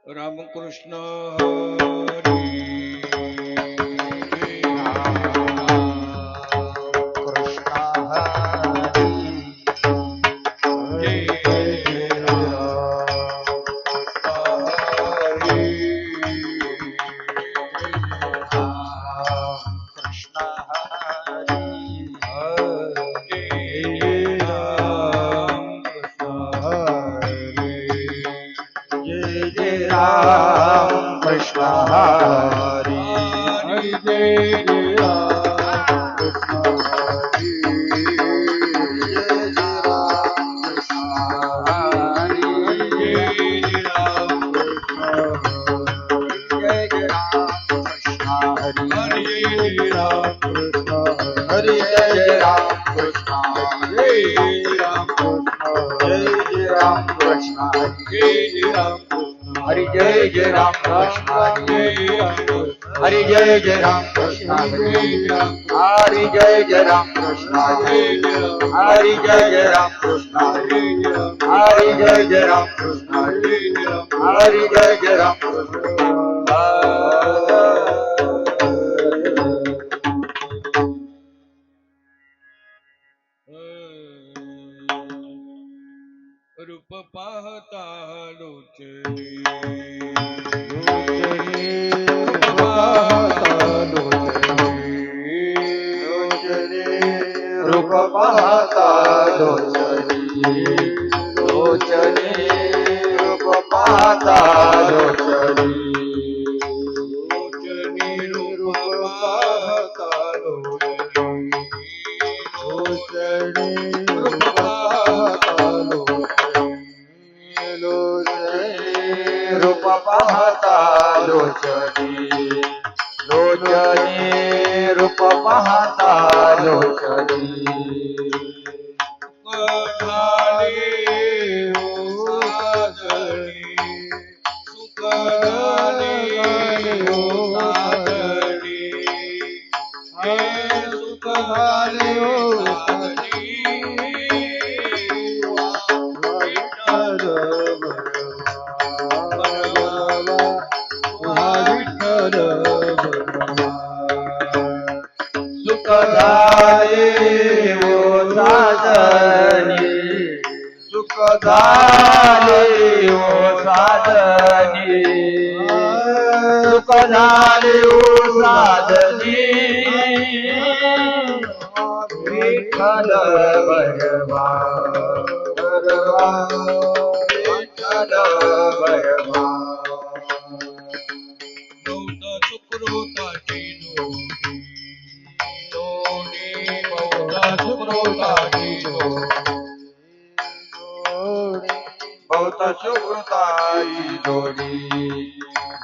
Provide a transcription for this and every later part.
रामकृष्ण हरी हरि जय जय राम कृष्ण हरि जय जय राम कृष्ण हरि जय जय राम कृष्ण हरि जय जय राम कृष्ण हरि जय जय राम कृष्ण हरि जय जय राम कृष्ण रूप पाहता लोचनी रूप पाहता लोचनी लोचनी रूप पाहता लोचनी लोचनी रूप पाहता लोचनी लोचनी रूप पाहता लोचनी लोचनी रूप पाहता लोचनी लोचनी रूप पाहता लोचनी सुख झाले ओ साजणी सुख झाले ओ साजणी हे सुख झाले ओ साजणी सुख झाले ओ साजनी सुख झाले ओ साजनी सुख झाले ओ साजनी विठ्ठल भगवा विठ्ठल भगवा सुकृताची दोन्ही दोन्ही सुकृताची बहुत सुकृताची जोडी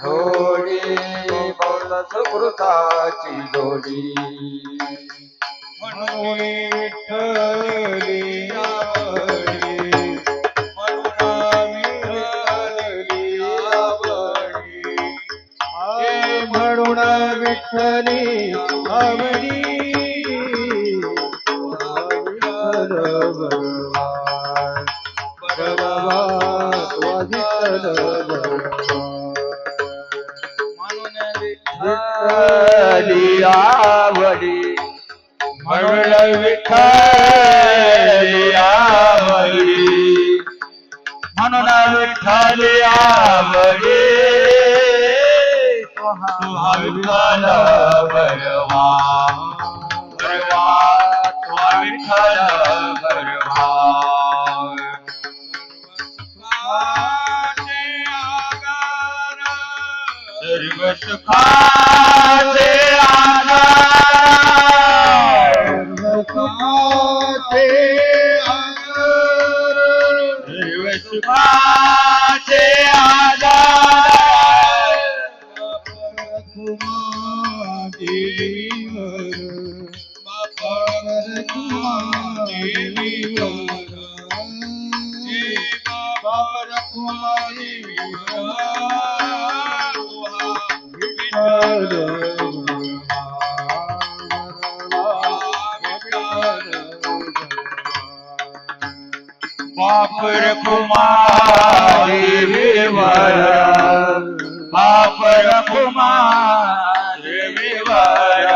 जोडी बहुत सुकृताची जोडी म्हणून विठ्ठली आवडी म्हणून विठ्ठली आवडी विठ्ठली आवडी म्हणून विठ्ठली आवडी म्हणून विठ्ठली आवडी तुहा विठ्ठल बरवा बरवा तुहा विठ्ठल बरवा सर्व सुखाचे आधार सुखाचे सर्व सुखाचे आधार बापर कुमारी विवर बापर कुमारी विवर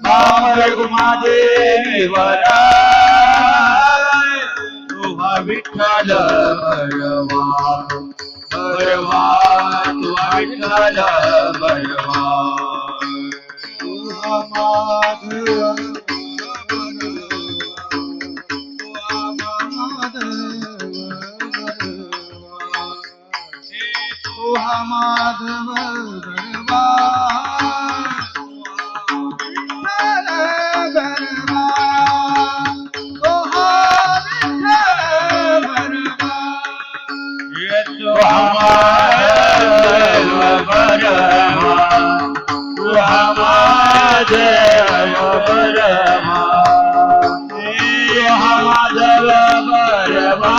बापर कुमारी विवर तुहा विठ्ठल बरवा बरवा तुहा विठ्ठल बरवा तुहा माधव माधव गरबा विठ्ठल गरबा तुहा विठ्ठल गरबा तुहा माधव बरवा तुहा माधव बरवा तुहा माधव बरवा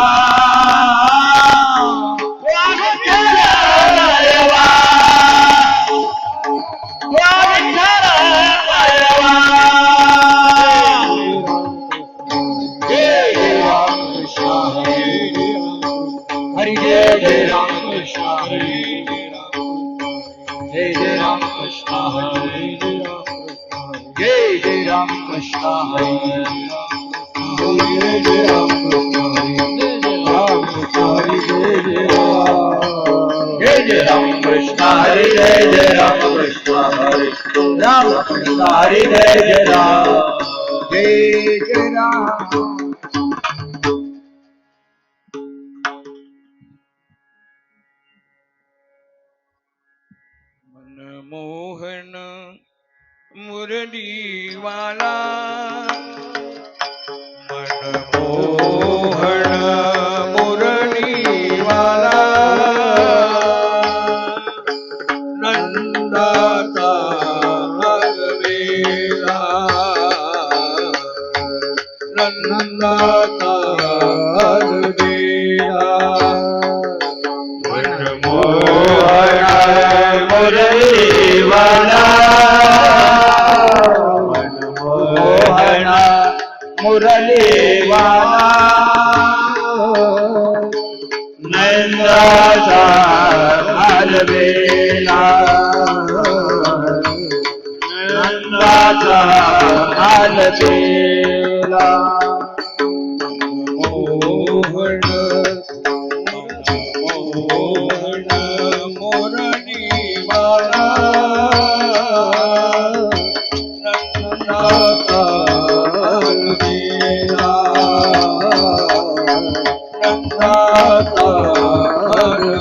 हरि जय जय राम कृष्ण हरि जय जय राम कृष्ण हरि जय जय राम कृष्ण हरि जय जय राम कृष्ण हरि जय जय राम कृष्ण हरि राम कृष्ण हरि जय जय राम जय जय राम मनमोहन मुरलीवाला मनमोहन मुरलीवाला नंदाचा वेला नंदाचा वेला मुरलीवाला मनमोहन मुरलीवाला नंदाचा घालवेला नंदाचा घालवेला मोहन मोहन मुरलीवाला नंदाचा वेला नंदाचा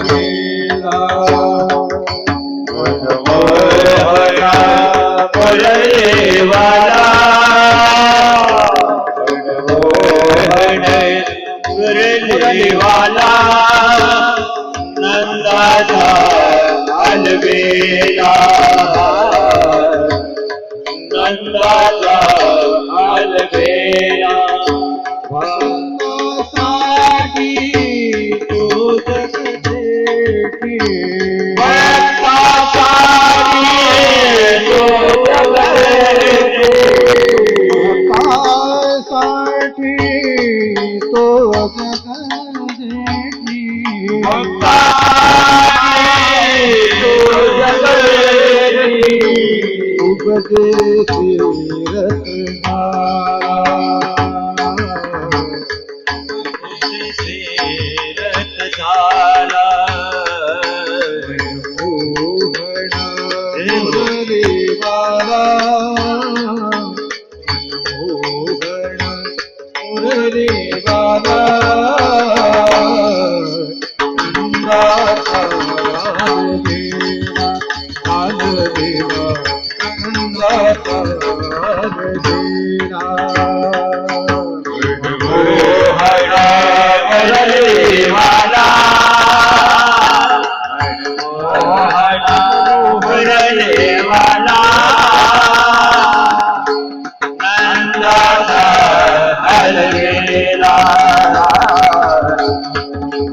वेला मुरलीवाला आलवेला भक्तासाठी तो जगदेठी भक्तासाठी तो जगदेठी भक्तासाठी तो जगदेठी भक्तासाठी तो जगदेठी उपदेशी रत्नारा रत झाला मोहन मुरलीवाला मोहन मुरलीवाला नंदाचा देवा आनंदेवा नंदाचा देवा मोहना मुरलीवाला मोहना मुरलीवाला नंदाचा अलवेला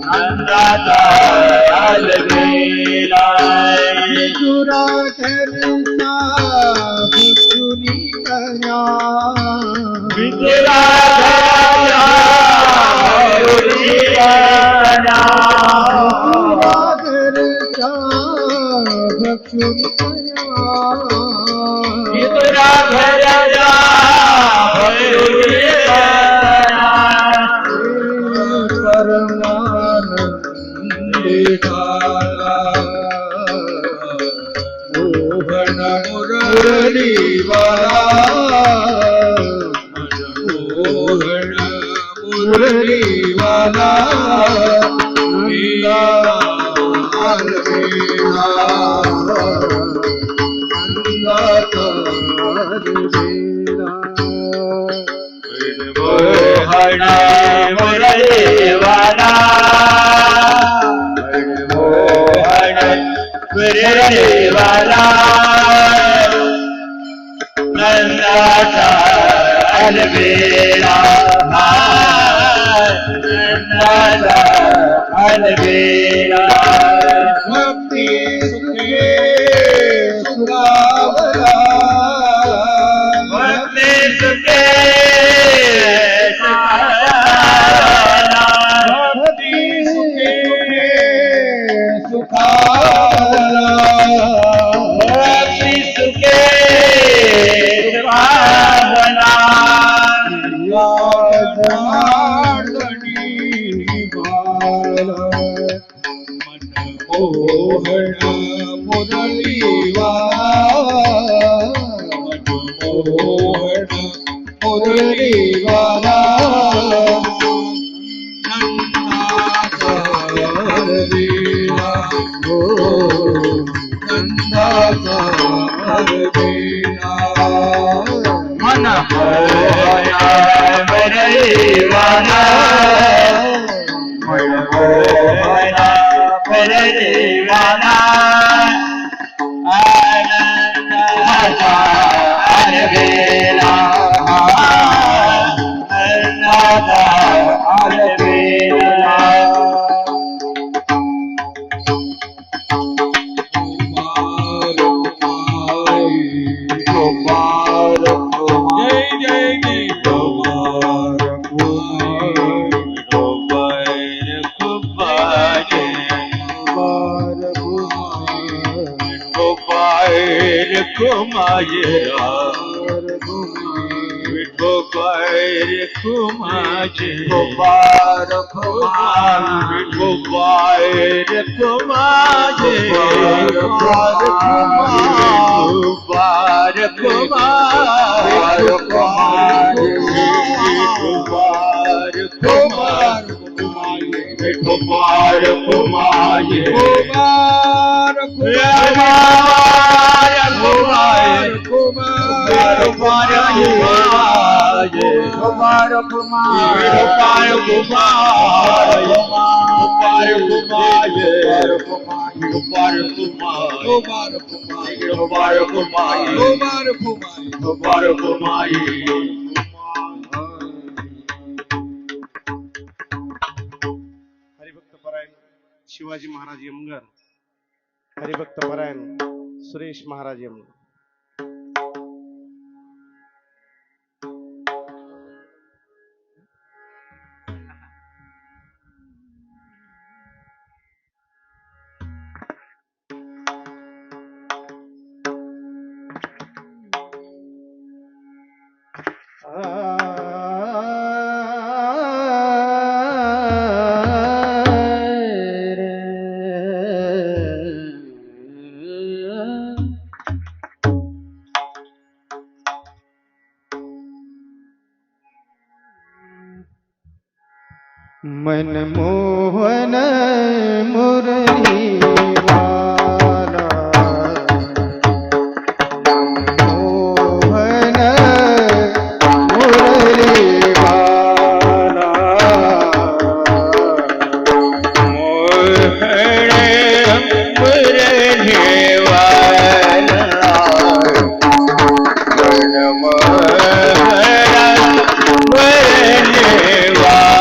नंदाचा अलवेला विदुरा करता भक्तुनी कया विदुरा करता भक्तुनी कया विदुरा करता परमानंदे काला मोहन मुरलीवाला मोहन मुरलीवाला नंदा अलवेला नंदा अलवेला मोहना मुरलीवाला मोहन मुरलीवाला नंदाचा अलवेला नंदाचा अलवेला भक्ती सुखे सुरावला भक्ती सुखे भक्ती सुखे सुखावला भक्ती सुखे भावना यादमार्दनी बाला मोहन मुरलीवाला मोहन मुरलीवाला नंदाचा अलवेला हो नंदाचा अलवेला मन मोहना मुरलीवाला मन मोहना मुरलीवाला आनंदाचा अलवेला आनंदाचा अलवेला कुमार जय जय जय कुमार शिवाजी महाराज यमगर, हरिभक्त परायण सुरेश महाराज यमगर. मनमोहन मुरली वाला, मनमोहन मुरली वाला, मोहन मुरली वाला, मनमोहन मुरली वाला,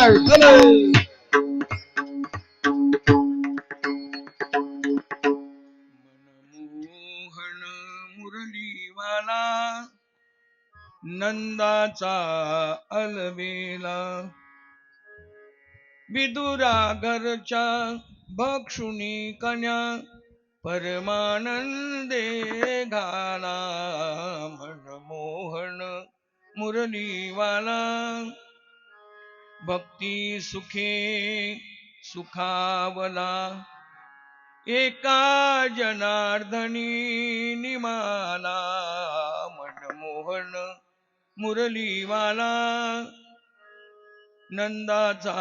मनमोहन मुरलीवाला नंदाचा अलबेला विदुरागरच्या भक्षुनी कन्या परमानंदे घाला मनमोहन मुरलीवाला भक्ती सुखे सुखावला एका जनार्दनी निमाला मनमोहन मुरलीवाला नंदाचा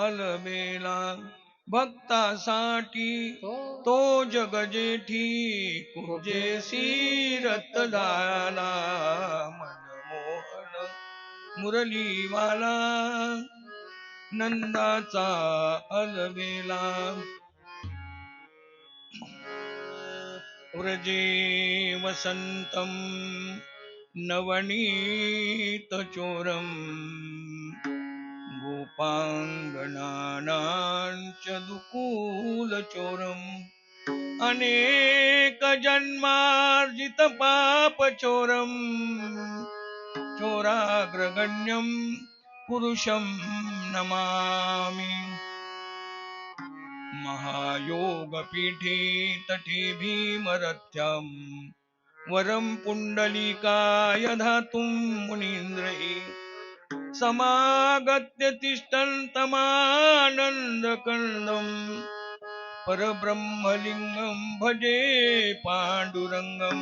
अलबेला भक्तासाठी तो जगजेठी कुजेसी रत झाला मनमोहन मुरलीवाला नंदाचा अलबेला व्रजे वसंतं नवनीत चोरम गोपांगनानांच दुकूल चोरम अनेक जन्मार्जित पाप चोरम चोराग्रगण्यं पुरुषं नमामि महायोगपीठे तटे भीमरथ्यं वरं पुण्डलीकाय धातुं मुनीन्द्रैः समागत्य तिष्ठन्तमानन्दकन्दं परब्रह्मलिङ्गं भजे पाण्डुरङ्गं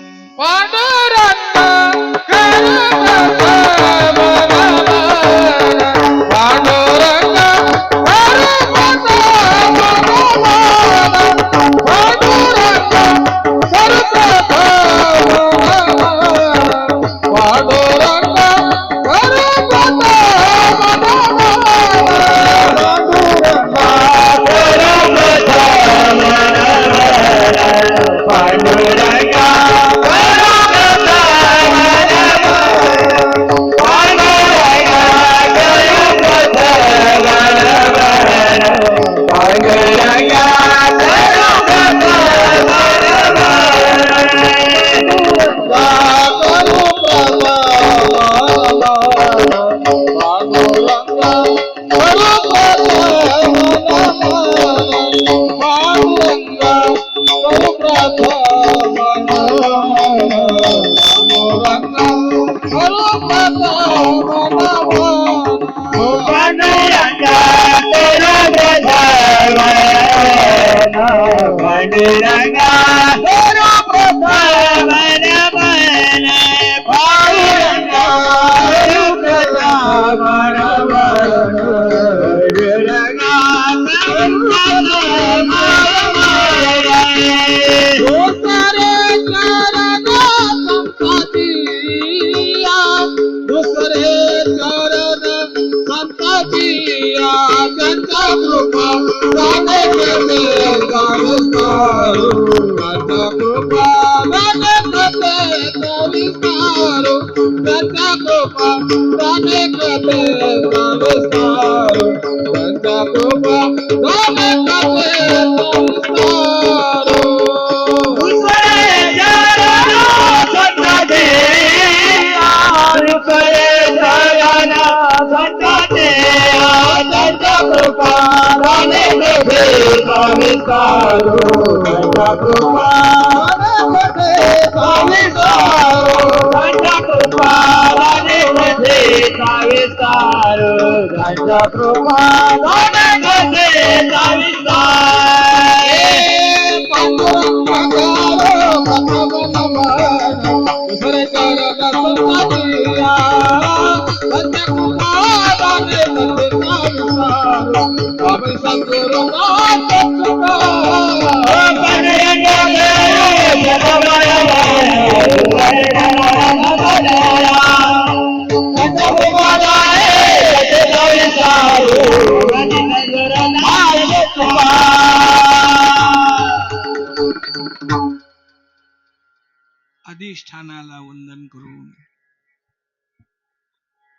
अधिष्ठानाला वंदन करून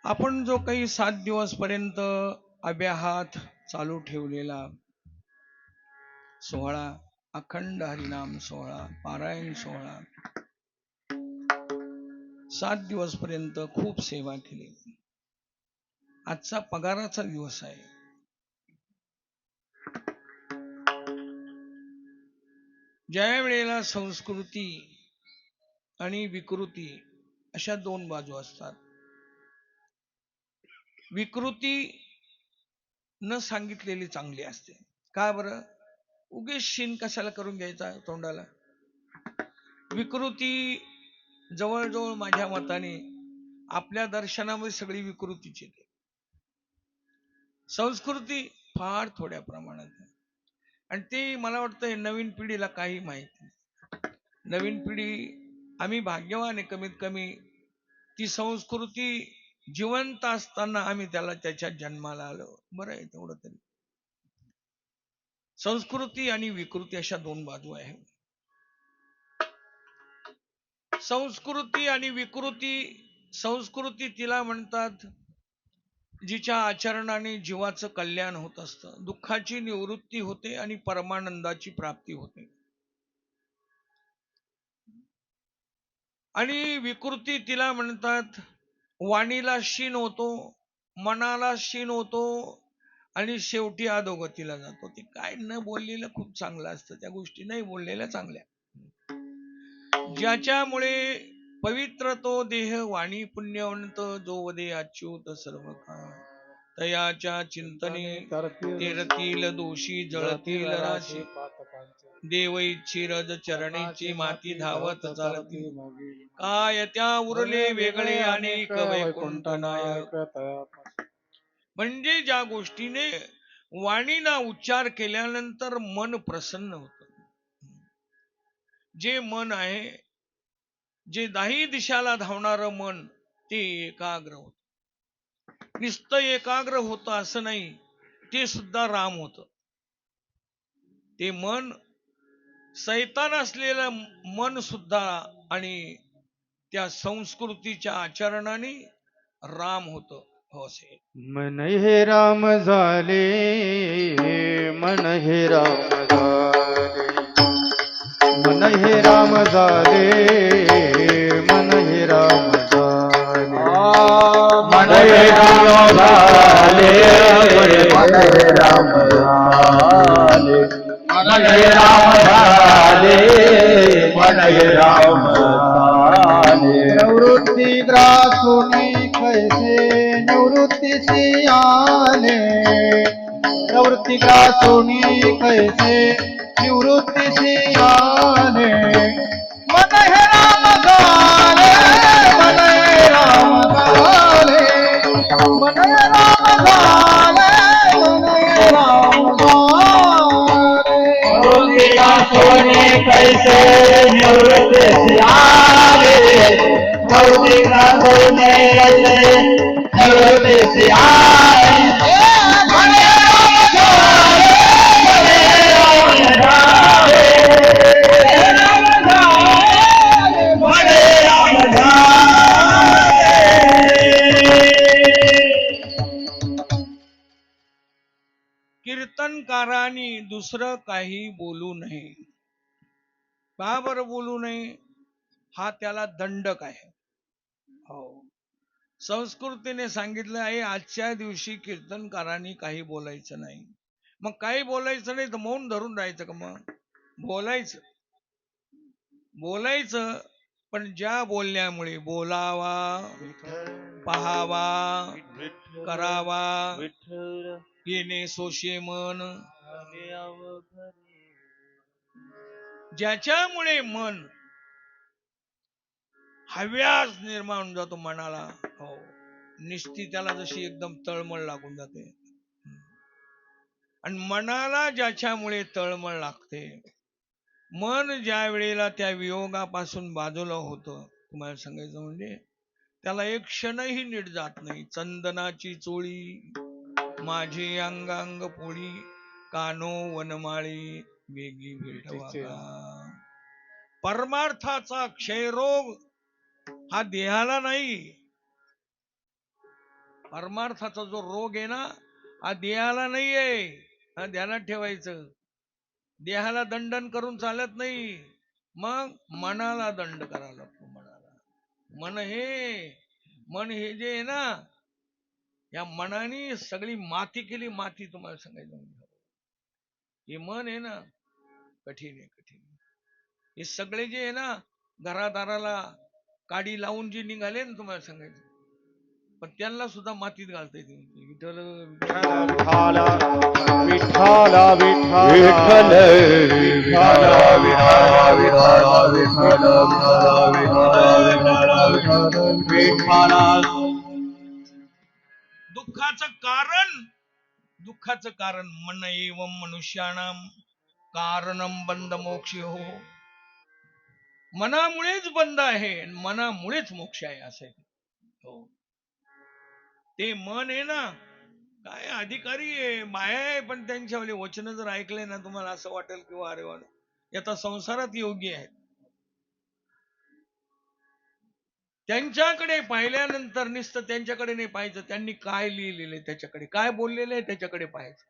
आपण जो काही 7 दिवस पर्यंत अभ्याहात चालू ठेवलेला सोहळा, अखंड हरिनाम सोहळा, पारायण सोहळा, 7 दिवस पर्यंत खूप सेवा केली. आजचा पगाराचा दिवस आहे. ज्या वेळेला संस्कृती आणि विकृती अशा 2 बाजू असतात. विकृती न सांगितलेली चांगली असते. का बरं? उगीच शिन कशाला करून घ्यायचा तोंडाला. विकृती जवळजवळ माझ्या मताने आपल्या दर्शनामध्ये सगळी विकृतीच येते. संस्कृती फार थोड्या प्रमाणात आहे. आणि ते मला वाटतं नवीन पिढीला काही माहिती नाही. नवीन पिढी, आम्ही भाग्यवान आहे, कमीत कमी ती संस्कृती जिवंत असताना आम्ही त्याच्या जन्माला आलो. बरं आहे तेवढं तरी. संस्कृती आणि विकृती अशा 2 बाजू आहेत. संस्कृती आणि विकृती, संस्कृती तिला म्हणतात जिच्या आचरणाने जीवाचं कल्याण होत असतं, दुःखाची निवृत्ती होते आणि परमानंदाची प्राप्ती होते. आणि विकृती तिला म्हणतात वाणीला शीन होतो, मनाला शीन होतो आणि शेवटी अधोगतीला जातो. ते काय न बोललेलं खूप चांगलं असतं, त्या गोष्टी नाही बोललेल्या चांगल्या. ज्याच्यामुळे पवित्र तो देह वाणी पुण्यवंत, जो वदे अच्युत सर्व काळ. तयाच्या चिंतने तेरतील दोषी, जळतील राशी. देव इच्छी रज चरणेची माती धावत चालती. काय त्या उरले वेगळे अनेक वैकुंठ नायक. म्हणजे ज्या गोष्टीने वाणीला उच्चार केल्यानंतर मन प्रसन्न होत. जे मन आहे, जे 10 दिशाला धावणारं मन, ते एकाग्र होत. नुसतं एकाग्र होतं असं नाही, ते सुद्धा राम होत. ते मन सैतान असलेलं मन सुद्धा आणि त्या संस्कृतीच्या आचरणाने राम होत. हो असे मन हे राम झाले, मन हे राम झाले, मन हे राम झाले, मन हे राम झाले, मन हे राम झाले, मन हे राम झाले, मन हे राम झाले, मन हे राम झाले. प्रवृत्ती ग्रासूनी कैसे निवृत्तीसी आले, प्रवृत्ती ग्रासूनी कैसे निवृत्तीसी आले. मन हे राम झाले, मन हे राम झाले, मन हे राम झाले, मन हे राम झाले. प्रवृत्ती ग्रासूनी कैसे निवृत्तीसी आले, प्रवृत्ती ग्रासूनी कैसे निवृत्तीसी आले. मन हे राम झाले, मन हे राम झाले, मन हे राम झाले. कीर्तनकारांनी दुसरं काही बोलू नये. का बरं बोलू नये? हा त्याला दंडक आहे. हो, संस्कृतीने सांगितलं आहे आजच्या दिवशी कीर्तनकारांनी काही बोलायचं नाही. मग काही बोलायचं नाही तर मौन धरून राहायचं का? मग बोलायचं, बोलायचं, पण ज्या बोलण्यामुळे बोलावा, पहावा, करावा, येणे सोशे मन, ज्याच्यामुळे मन हव्यास निर्माण होऊन जातो मनाला. हो, निस्ती त्याला जशी एकदम तळमळ लागून जाते. आणि मनाला ज्याच्यामुळे तळमळ लागते, मन ज्या वेळेला त्या वियोगापासून बाजूला होतं, तुम्हाला सांगायचं म्हणजे त्याला एक क्षणही नीट जात नाही. चंदनाची चोळी माझी अंगांग पोळी, कानो वनमाळी वेगी भेटवा का. परमार्थाचा क्षयरोग हा देहाला नाही. परमार्थाचा जो रोग आहे ना, हा देहाला नाहीये, हा ध्यानात ठेवायचं. देहाला दंडन करून चालत नाही, मग मनाला दंड करावा लागतो. मनाला मन हे जे आहे ना, या मनाने सगळी माती केली. माती तुम्हाला सांगायचं म्हणजे हे मन आहे ना, कठीण आहे, कठीण. हे सगळे जे आहे ना, घरादाराला काडी लावून जे निघाले ना, तुम्हाला सांगायचं, पण त्यांना सुद्धा मातीत घालता येते. विठ्ठल विठ्ठल विठ्ठल विठ्ठल दुःखाचं कारण मन एवं मनुष्याणाम कारणम बंद मोक्ष हो. मनामुळेच बंद आहे, मनामुळेच मोक्ष आहे, असं आहे. हो, ते मन आहे ना, काय अधिकारी आहे, माया आहे, पण त्यांच्यावाले वचन जर ऐकले ना, तुम्हाला असं वाटेल की अरे वा, याचा संसारात योग्य आहे. त्यांच्याकडे पाहिल्यानंतर नुसतं त्यांच्याकडे नाही पाहायचं, त्यांनी काय लिहिलेलं आहे त्याच्याकडे, काय बोललेलं आहे त्याच्याकडे पाहायचं.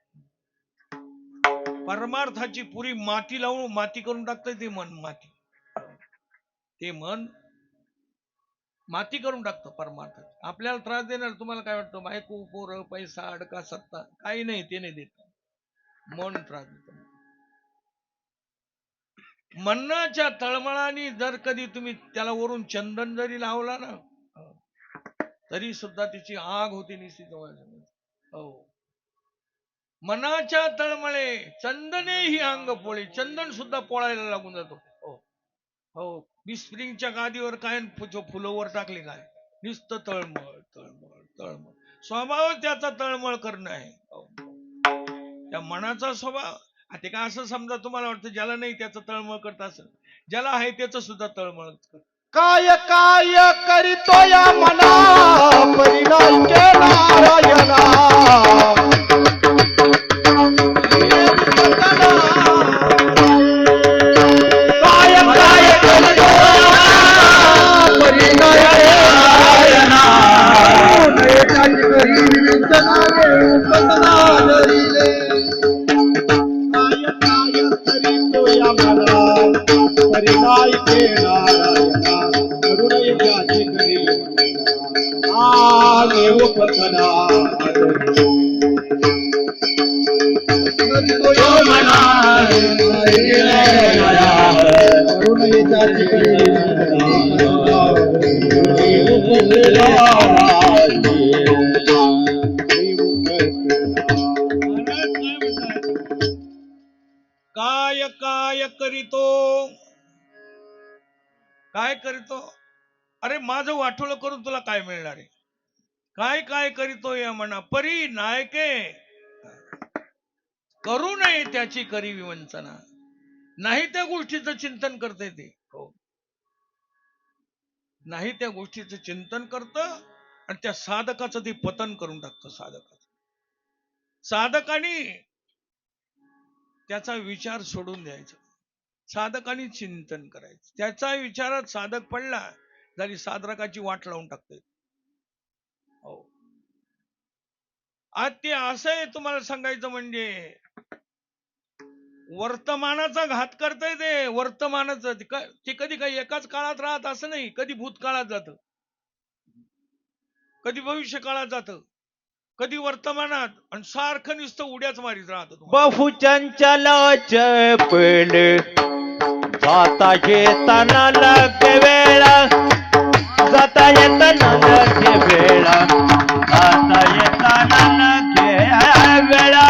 परमार्थाची पुरी माती लावून माती करून टाकतंय ते मन. ते मन माती करून टाकतं परमार्थात. आपल्याला त्रास देणार. तुम्हाला काय वाटतं, बायको, पोरं, पैसा, अडका, सत्ता, काही नाही, ते नाही देत. मन त्रास देत. मनाच्या तळमळाने जर कधी तुम्ही त्याला वरून चंदन जरी लावला ना, तरी सुद्धा तिची आग होती निश्चित. हो, मनाच्या तळमळे चंदने ही अंग पोळे. चंदन सुद्धा पोळायला लागून जातो. हो हो, बिस्प्रिंगच्या गादीवर काय फुलंवर टाकले काय, नुसतं तळमळ तळमळ तळमळ. स्वभाव त्याचा तळमळ करणं आहे. त्या मनाचा स्वभाव. ते काय असं समजा, तुम्हाला वाटतं ज्याला नाही त्याचं तळमळ करत असेल, ज्याला आहे त्याचं सुद्धा तळमळ करत. काय काय करीतो या मना परिणाम नारायणा. काय काय करीतो या मना परिणाम नारायणा. करुणय ज्याची करी देव पतना करुणय ज्याची करी काय काय करीतो, काय करीतो. अरे माझं वाटोळं करून तुला काय मिळणार आहे. काय काय करीतो या म्हणा परी नायके, करू नये त्याची करी विवंचना. नाही त्या गोष्टीचं चिंतन करते ते. हो, नाही त्या गोष्टीचं चिंतन करत आणि त्या साधकाचं ते पतन करून टाकतं. साधकाने त्याचा विचार सोडून द्यायचा, साधकाने चिंतन करायचं. त्याचा विचारात साधक पडला तरी साधकाची वाट लावून टाकते. हो, आज ते असं आहे, तुम्हाला सांगायचं म्हणजे वर्तमानाचा घात करतंय ते. वर्तमानाचं ते कधी काही एकाच काळात राहत असं नाही. कधी भूतकाळात जातं, कधी भविष्य काळात जातं, कधी वर्तमानात, आणि सारखं नुसतं उड्याच मारीत राहत. बहुचंचल चपल जाता येताना लगे वेळा, जाता येताना लगे वेळा, जाता येताना लगे वेळा.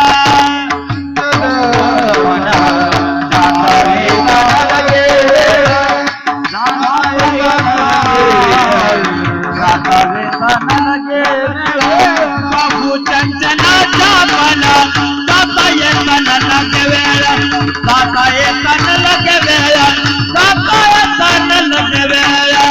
बहुचंचलाचा मला जाता येताना लगे वेळा, जाता येताना लगे वेळा, जाता येताना लगे वेळा.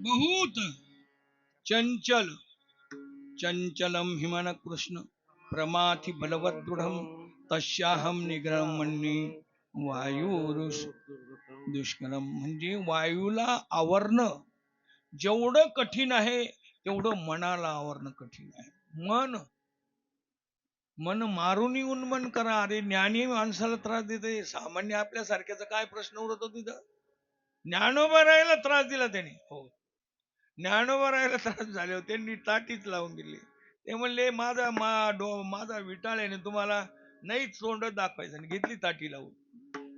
बहुत चंचलम हिमन कृष्ण प्रमाथि बलवत दृढम तस्याहम निग्रहम म्हणणे वायुरुष दुष्करम. म्हणजे वायूला आवरणं जेवढं कठीण आहे तेवढं मनाला आवरणं कठीण आहे. मन मारून उन्मन करा. अरे ज्ञानी माणसाला त्रास देते, सामान्य आपल्या सारख्याचा काय प्रश्न उरतो तिथं. ज्ञानोबा राहायला त्रास दिला त्याने. हो, ज्ञानोबा राहायला त्रास झाले होते, त्यांनी ताटीच लावून दिली. ते म्हणले माझा विटाळ्याने तुम्हाला नाहीच तोंड दाखवायचं, आणि घेतली ताटी लावून.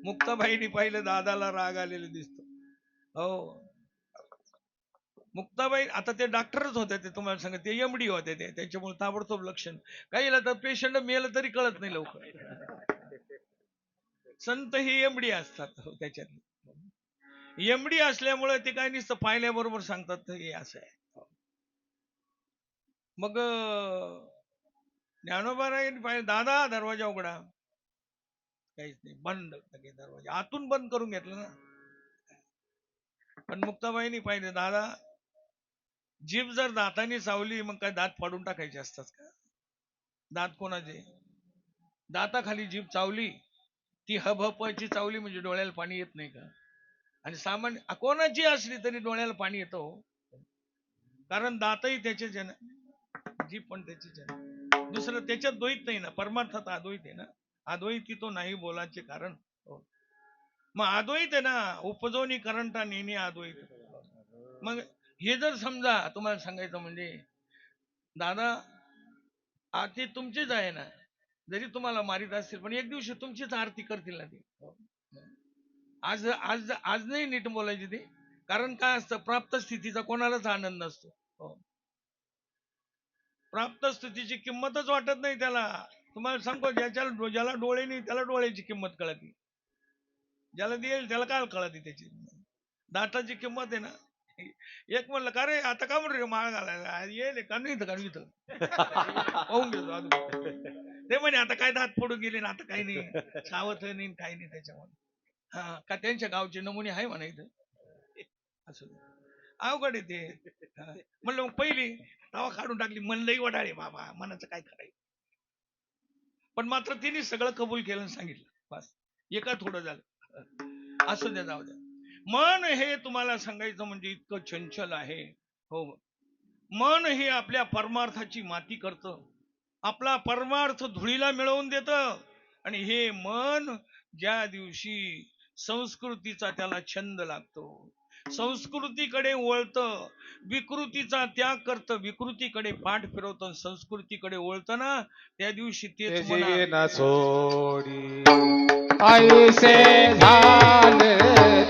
मुक्ताबाईंनी पाहिलं, दादाला राग आलेलं दिसतो. हो, मुक्ताबाई आता ते डॉक्टरच होते, ते तुम्हाला सांगा, ते एमडी होते, ते त्याच्यामुळे ताबडतोब लक्षण काही तर पेशंट मेलं तरी कळत नाही लवकर. संत ही एमडी असतात. हो, त्याच्यात एमडी असल्यामुळे ते काय नुसतं पाहिल्याबरोबर सांगतात हे असं आहे. मग ज्ञानोबारायांनी पाहिलं, दादा दरवाजा उघडा. काहीच नाही, बंद. दरवाजा आतून बंद करून घेतला ना. पण मुक्ताबाईंनी पाहिलं, दादा जीभ जर दाताने चावली मग काय दात फाडून टाकायचे असतात का? दात कोणाचे? दाताखाली जीभ चावली ती हबहपाची चावली म्हणजे डोळ्याला पाणी येत नाही का? आणि सामान्य कोणाची असली तरी डोळ्याला पाणी येतो, कारण दातही त्याचेच आहे ना, जीभ पण त्याचीच आहे. दुसरं त्याच्यात द्वैत नाही ना, परमार्थात अद्वैत आहे ना. अद्वैती तो नाही बोलाचे कारण. मग अद्वैत आहे ना, उपजोनी करंटा नेणे अद्वैत. मग हे जर समजा तुम्हाला सांगायचं म्हणजे, दादा आरती तुमचीच आहे ना, जरी तुम्हाला मारित असतील पण एक दिवशी तुमचीच आरती करतील ना ते. आज आज आज नाही नीट बोलायची ते, कारण काय असतं, प्राप्त स्थितीचा कोणालाच आनंद नसतो. प्राप्त स्थितीची किंमतच वाटत नाही त्याला. तुम्हाला सांगतो, ज्याला डोळे नाही त्याला डोळ्याची किंमत कळती, ज्याला देईल त्याला काय कळती त्याची. दाताची किंमत आहे ना. एक म्हणलं, का रे आता का म्हणून माळ घालायला येईल का नाही का इथं पाहून घेतो. ते म्हणे आता काय दात पडून गेले ना, आता काही नाही, सावध नाही काही नाही त्याच्यामध्ये. हा का त्यांच्या गावचे नमुने आहे म्हणा इथं. असं अवघड आहे ते. म्हणलं मग पहिली तवा काढून टाकली, म्हणलंही वडाळे बाबा, मनाचं काय करायचं. पण मात्र तिने सगळं कबूल केलं आणि सांगितलं, बस एका थोडं झालं. असं द्या, जाऊ द्या. मन हे तुम्हाला सांगायचं म्हणजे इतकं चंचल आहे. हो, मन हे आपल्या परमार्थाची माती करतं, आपला परमार्थ धुळीला मिळवून देतं. आणि हे मन ज्या दिवशी संस्कृतीचा त्याला छंद लागतो, संस्कृतीकडे वळतं, विकृतीचा त्याग करतं, विकृतीकडे पाठ फिरवतं, संस्कृतीकडे वळतं ना, त्या दिवशी तेच ना सोडी ऐसे झाले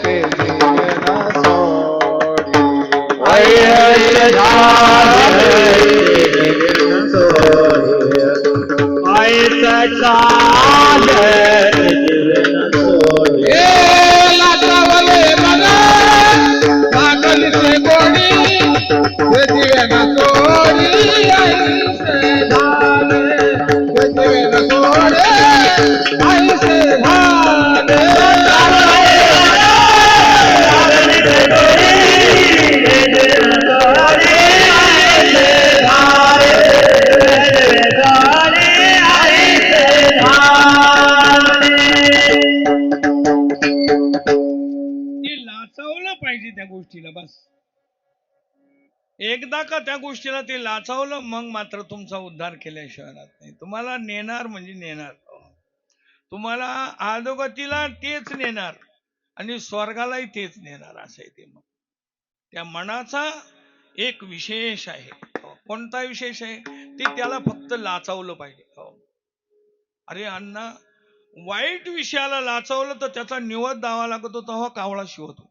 ते जीवन सोडी. ऐसे झाले जीवन सोडी. ऐसे झाले जीवन सोडी. लाटावले मला पागल से गोडी ते जीवन सोडी. ऐसे झाले ते जीवन सोडी. ऐसे झाले लाचावलं पाहिजे त्या गोष्टीला. बस एकदा का त्या गोष्टीला ते लाचावलं, मग मात्र तुमचा उद्धार केल्याशिवाय राहत नाही. तुम्हाला नेणार म्हणजे नेणार, तुम्हाला अधोगतीला तेच नेणार आणि स्वर्गालाही तेच नेणार, असं आहे ते. मग त्या मनाचा एक विशेष आहे. कोणता विशेष आहे? ते त्याला फक्त लाचावलं पाहिजे. अरे अण्णा, वाईट विषयाला लाचवलं तर त्याचा निवद द्यावा लागतो, तेव्हा कावळा शिवतो.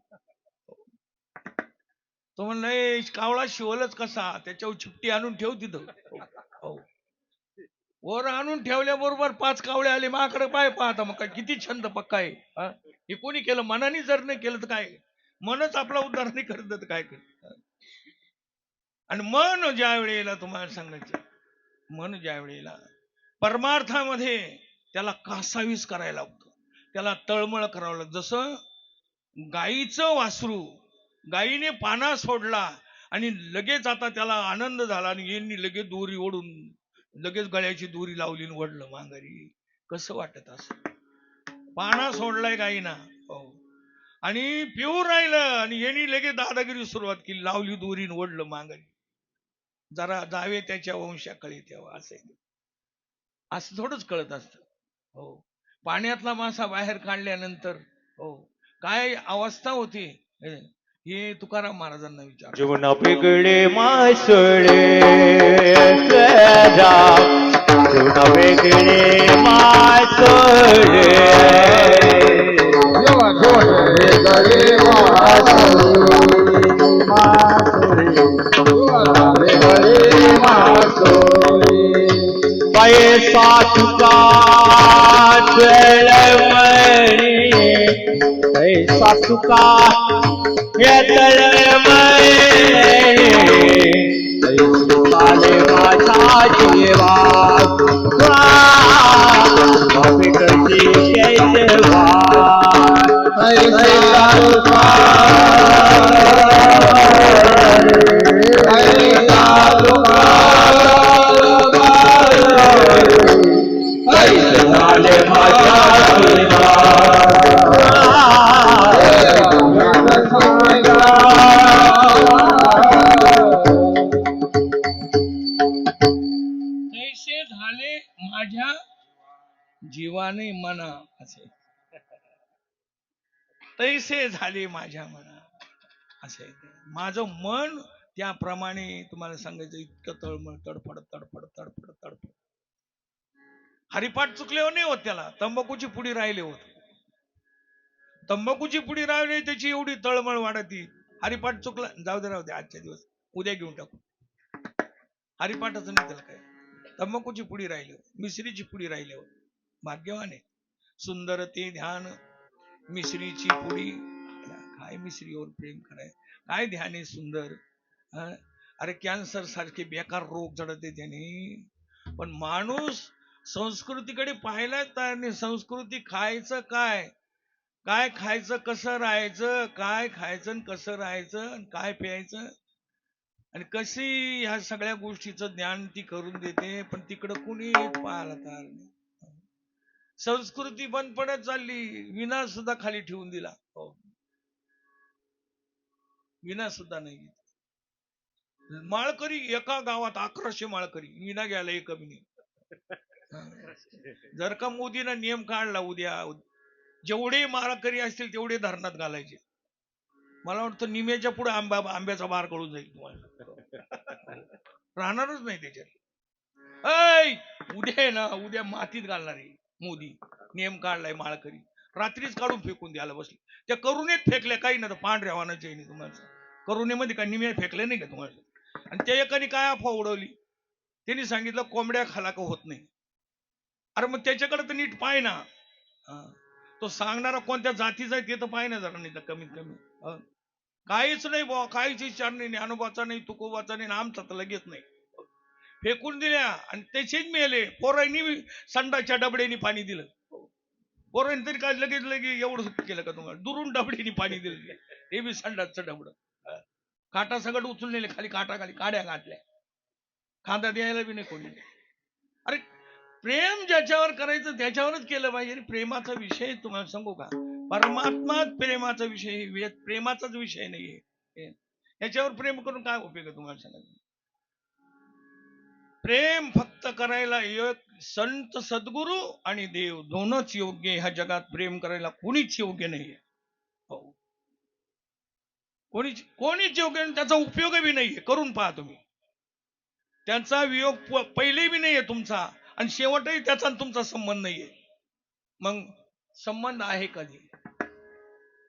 तो म्हणलं, कावळा शिवलच कसा? त्याच्यावर चिपटी आणून ठेव तिथं. वर आणून ठेवल्याबरोबर 5 कावळे आले माझ्याकडे, पाय पाहता मग काय किती छंद पक्का आहे. हे कोणी केलं? मनाने जर नाही केलं तर काय? मनच आपला उद्धार नाही करत तर काय करत? आणि मन ज्या वेळेला तुम्हाला सांगायचं, मन ज्या वेळेला परमार्थामध्ये त्याला कासावीस करायला लागतं, त्याला तळमळ करावं लागतं. जसं गाईचं वासरू, गाईने पाना सोडला आणि लगेच आता त्याला आनंद झाला आणि यांनी लगेच दोरी ओढून लगेच गळ्याची दोरी लावली आणि वडलं माघारी. कसं वाटत असं? पाना सोडलाय गाईना, हो, आणि पिऊन राहिलं आणि यांनी लगेच दादागिरी सुरुवात केली, लावली दोरीन ओढलं माघारी, जरा जावे त्याच्या वंशाकडे तेव्हा. असं थोडंच कळत असतं. हो, पाण्यातला मासा बाहेर काढल्यानंतर हो काय अवस्था होती हे तुकाराम महाराजांना विचार. जीवन वेगळे मासळे सदा, जीवन वेगळे मासळे. पैसा तुका तळमळी, पैसा तुका या तळमळी. पैसाले माझा जीवा कशी जयवा. तैसे झाले माझ्या जीवाने मना, असे तैसे झाले माझ्या मना असे. माझं मन त्याप्रमाणे तुम्हाला सांगायचं इतकं तळमळ, तडफड तडफड तडफड तडफड. हरिपाठ चुकल्यावर नाही होत त्याला, तंबाखूची पुडी राहिले होत. तंबाखूची पुडी राहिली त्याची एवढी तळमळ वाढती. हरिपाठ चुकला, जाऊ दे राहू दे, आजच्या दिवस उद्या घेऊन टाकू, हरिपाठाचं नाही त्याला काय. तंबाखूची पुडी राहिली, मिश्रीची पुडी राहिली, भाग्यवान आहे. सुंदर ते ध्यान मिश्रीची पुडी, काय मिश्रीवर प्रेम कराय, काय ध्यान आहे सुंदर. अरे कॅन्सर सारखे बेकार रोग जडते त्याने. पण माणूस संस्कृतीकडे पाहायला तयार नाही. संस्कृती खायचं काय, काय खायचं, कसं राहायचं, काय खायचं कसं राहायचं, काय प्यायचं, आणि कशी ह्या सगळ्या गोष्टीचं ज्ञान ती करून देते. पण तिकडं कुणी पाहायला तयार नाही. संस्कृती बंद पडत चालली, विना सुद्धा खाली ठेवून दिला. हो, विना सुद्धा नाही. माळकरी एका गावात 1100 माळकरी, विना घ्यायला एक कमी नाही. जर का मोदीनं नियम काढला उद्या, जेवढे माळकरी असतील तेवढे धरणात घालायचे, मला वाटतं निम्याच्या पुढे आंब्याचा बार कळून जाईल तुम्हाला, राहणारच नाही त्याच्यात. उद्या ना, उद्या मातीत घालणार आहे मोदी. नियम काढलाय माळकरी, रात्रीच काढून फेकून द्यायला बसले. त्या करुणेत फेकल्या, काही ना तर पांढऱ्या वाहनाच्या तुम्हाला करुणेमध्ये काय निम्या फेकले नाही का तुम्हाला. आणि त्या एकाने काय अफवा उडवली, त्यांनी सांगितलं कोंबड्या खाला का होत नाही. अरे मग त्याच्याकडे तर नीट पाय ना, तो सांगणारा कोणत्या जातीचा आहे ते तर पाय ना जरा, नाही तर कमीत कमी. काहीच नाही बुवा, काहीच विचार नाही, ज्ञानोबाचा नाही, तुकोबाचा नाही, आमचा तर लगेच नाही. फेकून दिल्या आणि त्याचेच मेले. पोरांनी संडाच्या डबड्यानी पाणी दिलं. पोरांनी तरी काय लगेच लगेच एवढं केलं का तुम्हाला, दुरून डबड्यानी पाणी दिलं, हे बी संडाचं डबड. काटा सगळं उचलून नेले खाली, काटा खाली काड्या घातल्या, खांदा द्यायला बी नाही कोणी. अरे प्रेम ज्याच्यावर करायचं त्याच्यावरच केलं पाहिजे. प्रेमाचा विषय तुम्हाला सांगू का, परमात्मा प्रेमाचा विषय, प्रेमाचाच विषय नाहीये. याच्यावर प्रेम करून काय उपयोग आहे तुम्हाला सांगायचं. प्रेम फक्त करायला एक संत सद्गुरू आणि देव दोनच योग्य. ह्या जगात प्रेम करायला कोणीच योग्य नाहीये. हो, कोणीच योग्य नाही, त्याचा उपयोग बी नाहीये. करून पहा तुम्ही, त्यांचा वियोग पहिले बी नाहीये तुमचा, आणि शेवटही त्याचा तुमचा संबंध नाहीये. मग संबंध आहे कधी?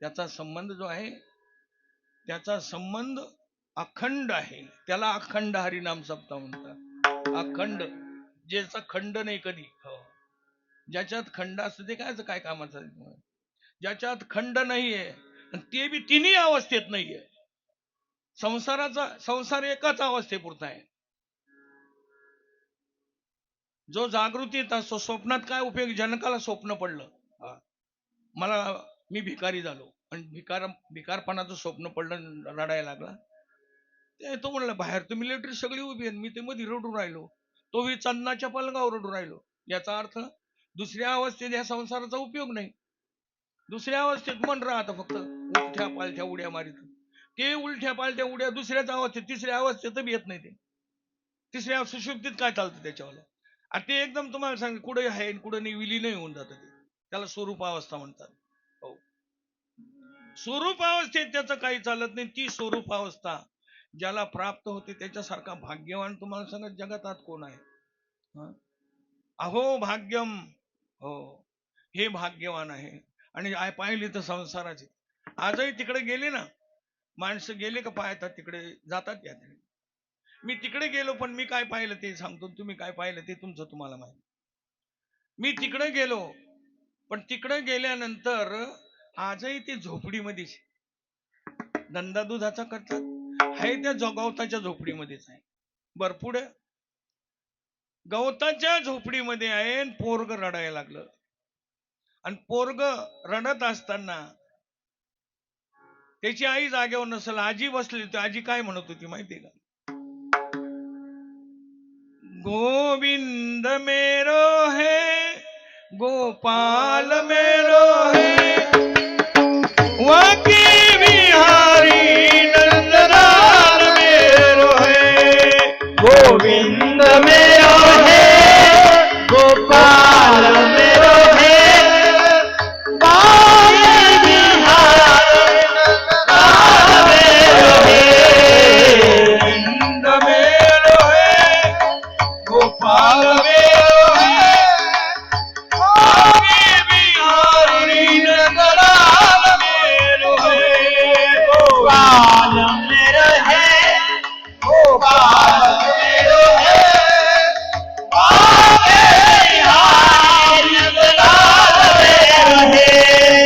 त्याचा संबंध जो आहे, त्याचा संबंध अखंड आहे. त्याला अखंड हरिनाम सप्ताह म्हणतात. अखंड, ज्याचा खंड नाही कधी. हो, ज्याच्यात खंड असतं ते काय कामाचं. ज्याच्यात खंड नाहीये, ते बी तिन्ही अवस्थेत नाहीये. संसार एकाच अवस्थेपुरता आहे. जो जागृतीत असतो, स्वप्नात काय उपयोग. जनकाला स्वप्न पडलं, मी भिकारी झालो, आणि भिकारपणाचं स्वप्न पडलं, रडायला लागला. तो म्हणला बाहेर तर मिलिटरी सगळी उभी आहे, मी ते मध्ये रडून राहिलो. तो चन्नाच्या पलंगावर रडून राहिलो. याचा अर्थ दुसऱ्या अवस्थेत या संसाराचा उपयोग नाही. दुसऱ्या अवस्थेत मन राहतं फक्त उलट्या पालथ्या उड्या मारित. ते उलट्या पालथ्या उड्या दुसऱ्याच अवस्थेत, तिसऱ्या अवस्थेत येत नाही. ते तिसऱ्या सुषुप्तीत काय चालतं त्याच्यावर. आणि ते एकदम तुम्हाला सांग कुठे आहे कुठे नाही विलीन होऊन जातं. ते त्याला स्वरूपावस्था म्हणतात. हो, स्वरूपावस्थेत त्याचं काही चालत नाही. ती स्वरूपावस्था ज्याला प्राप्त होते त्याच्यासारखा भाग्यवान तुम्हाला सांगत जगातात कोण आहे. अहो भाग्यम, हो हे भाग्यवान आहे. आणि पाहिली तर संसाराचे आजही तिकडे गेले ना माणसं, गेले का पाहतात तिकडे जातात. या मी तिकडे गेलो पण मी काय पाहिलं ते सांगतो, तुम्ही काय पाहिलं ते तुमचं तुम्हाला माहिती. मी तिकडे गेलो पण तिकडे गेल्यानंतर आजही ते झोपडीमध्येच धंदा दुधाचा करतात. आहे त्या गवताच्या झोपडीमध्येच आहे. पुढे गवताच्या झोपडीमध्ये आहे. पोरग रडायला लागलं आणि पोरग रडत असताना त्याची आई जागेवर नसेल, आजी बसली होती. आजी काय म्हणत होती माहितीये का? गोविंद मेरो है, गोपाल मेरो है, वाकी बिहारी नंदलाल मेरो है. गोविंद मेरो है, गोपाल मेरो है, वाकी बिहारी नंदलाल मेरो है. गोविंद मेरो है, गोपाल मेरो है, वाकी बिहारी नंदलाल मेरो है. गोपाल मेरो है, गोपाल मेरो है, वाकी बिहारी नंदलाल मेरो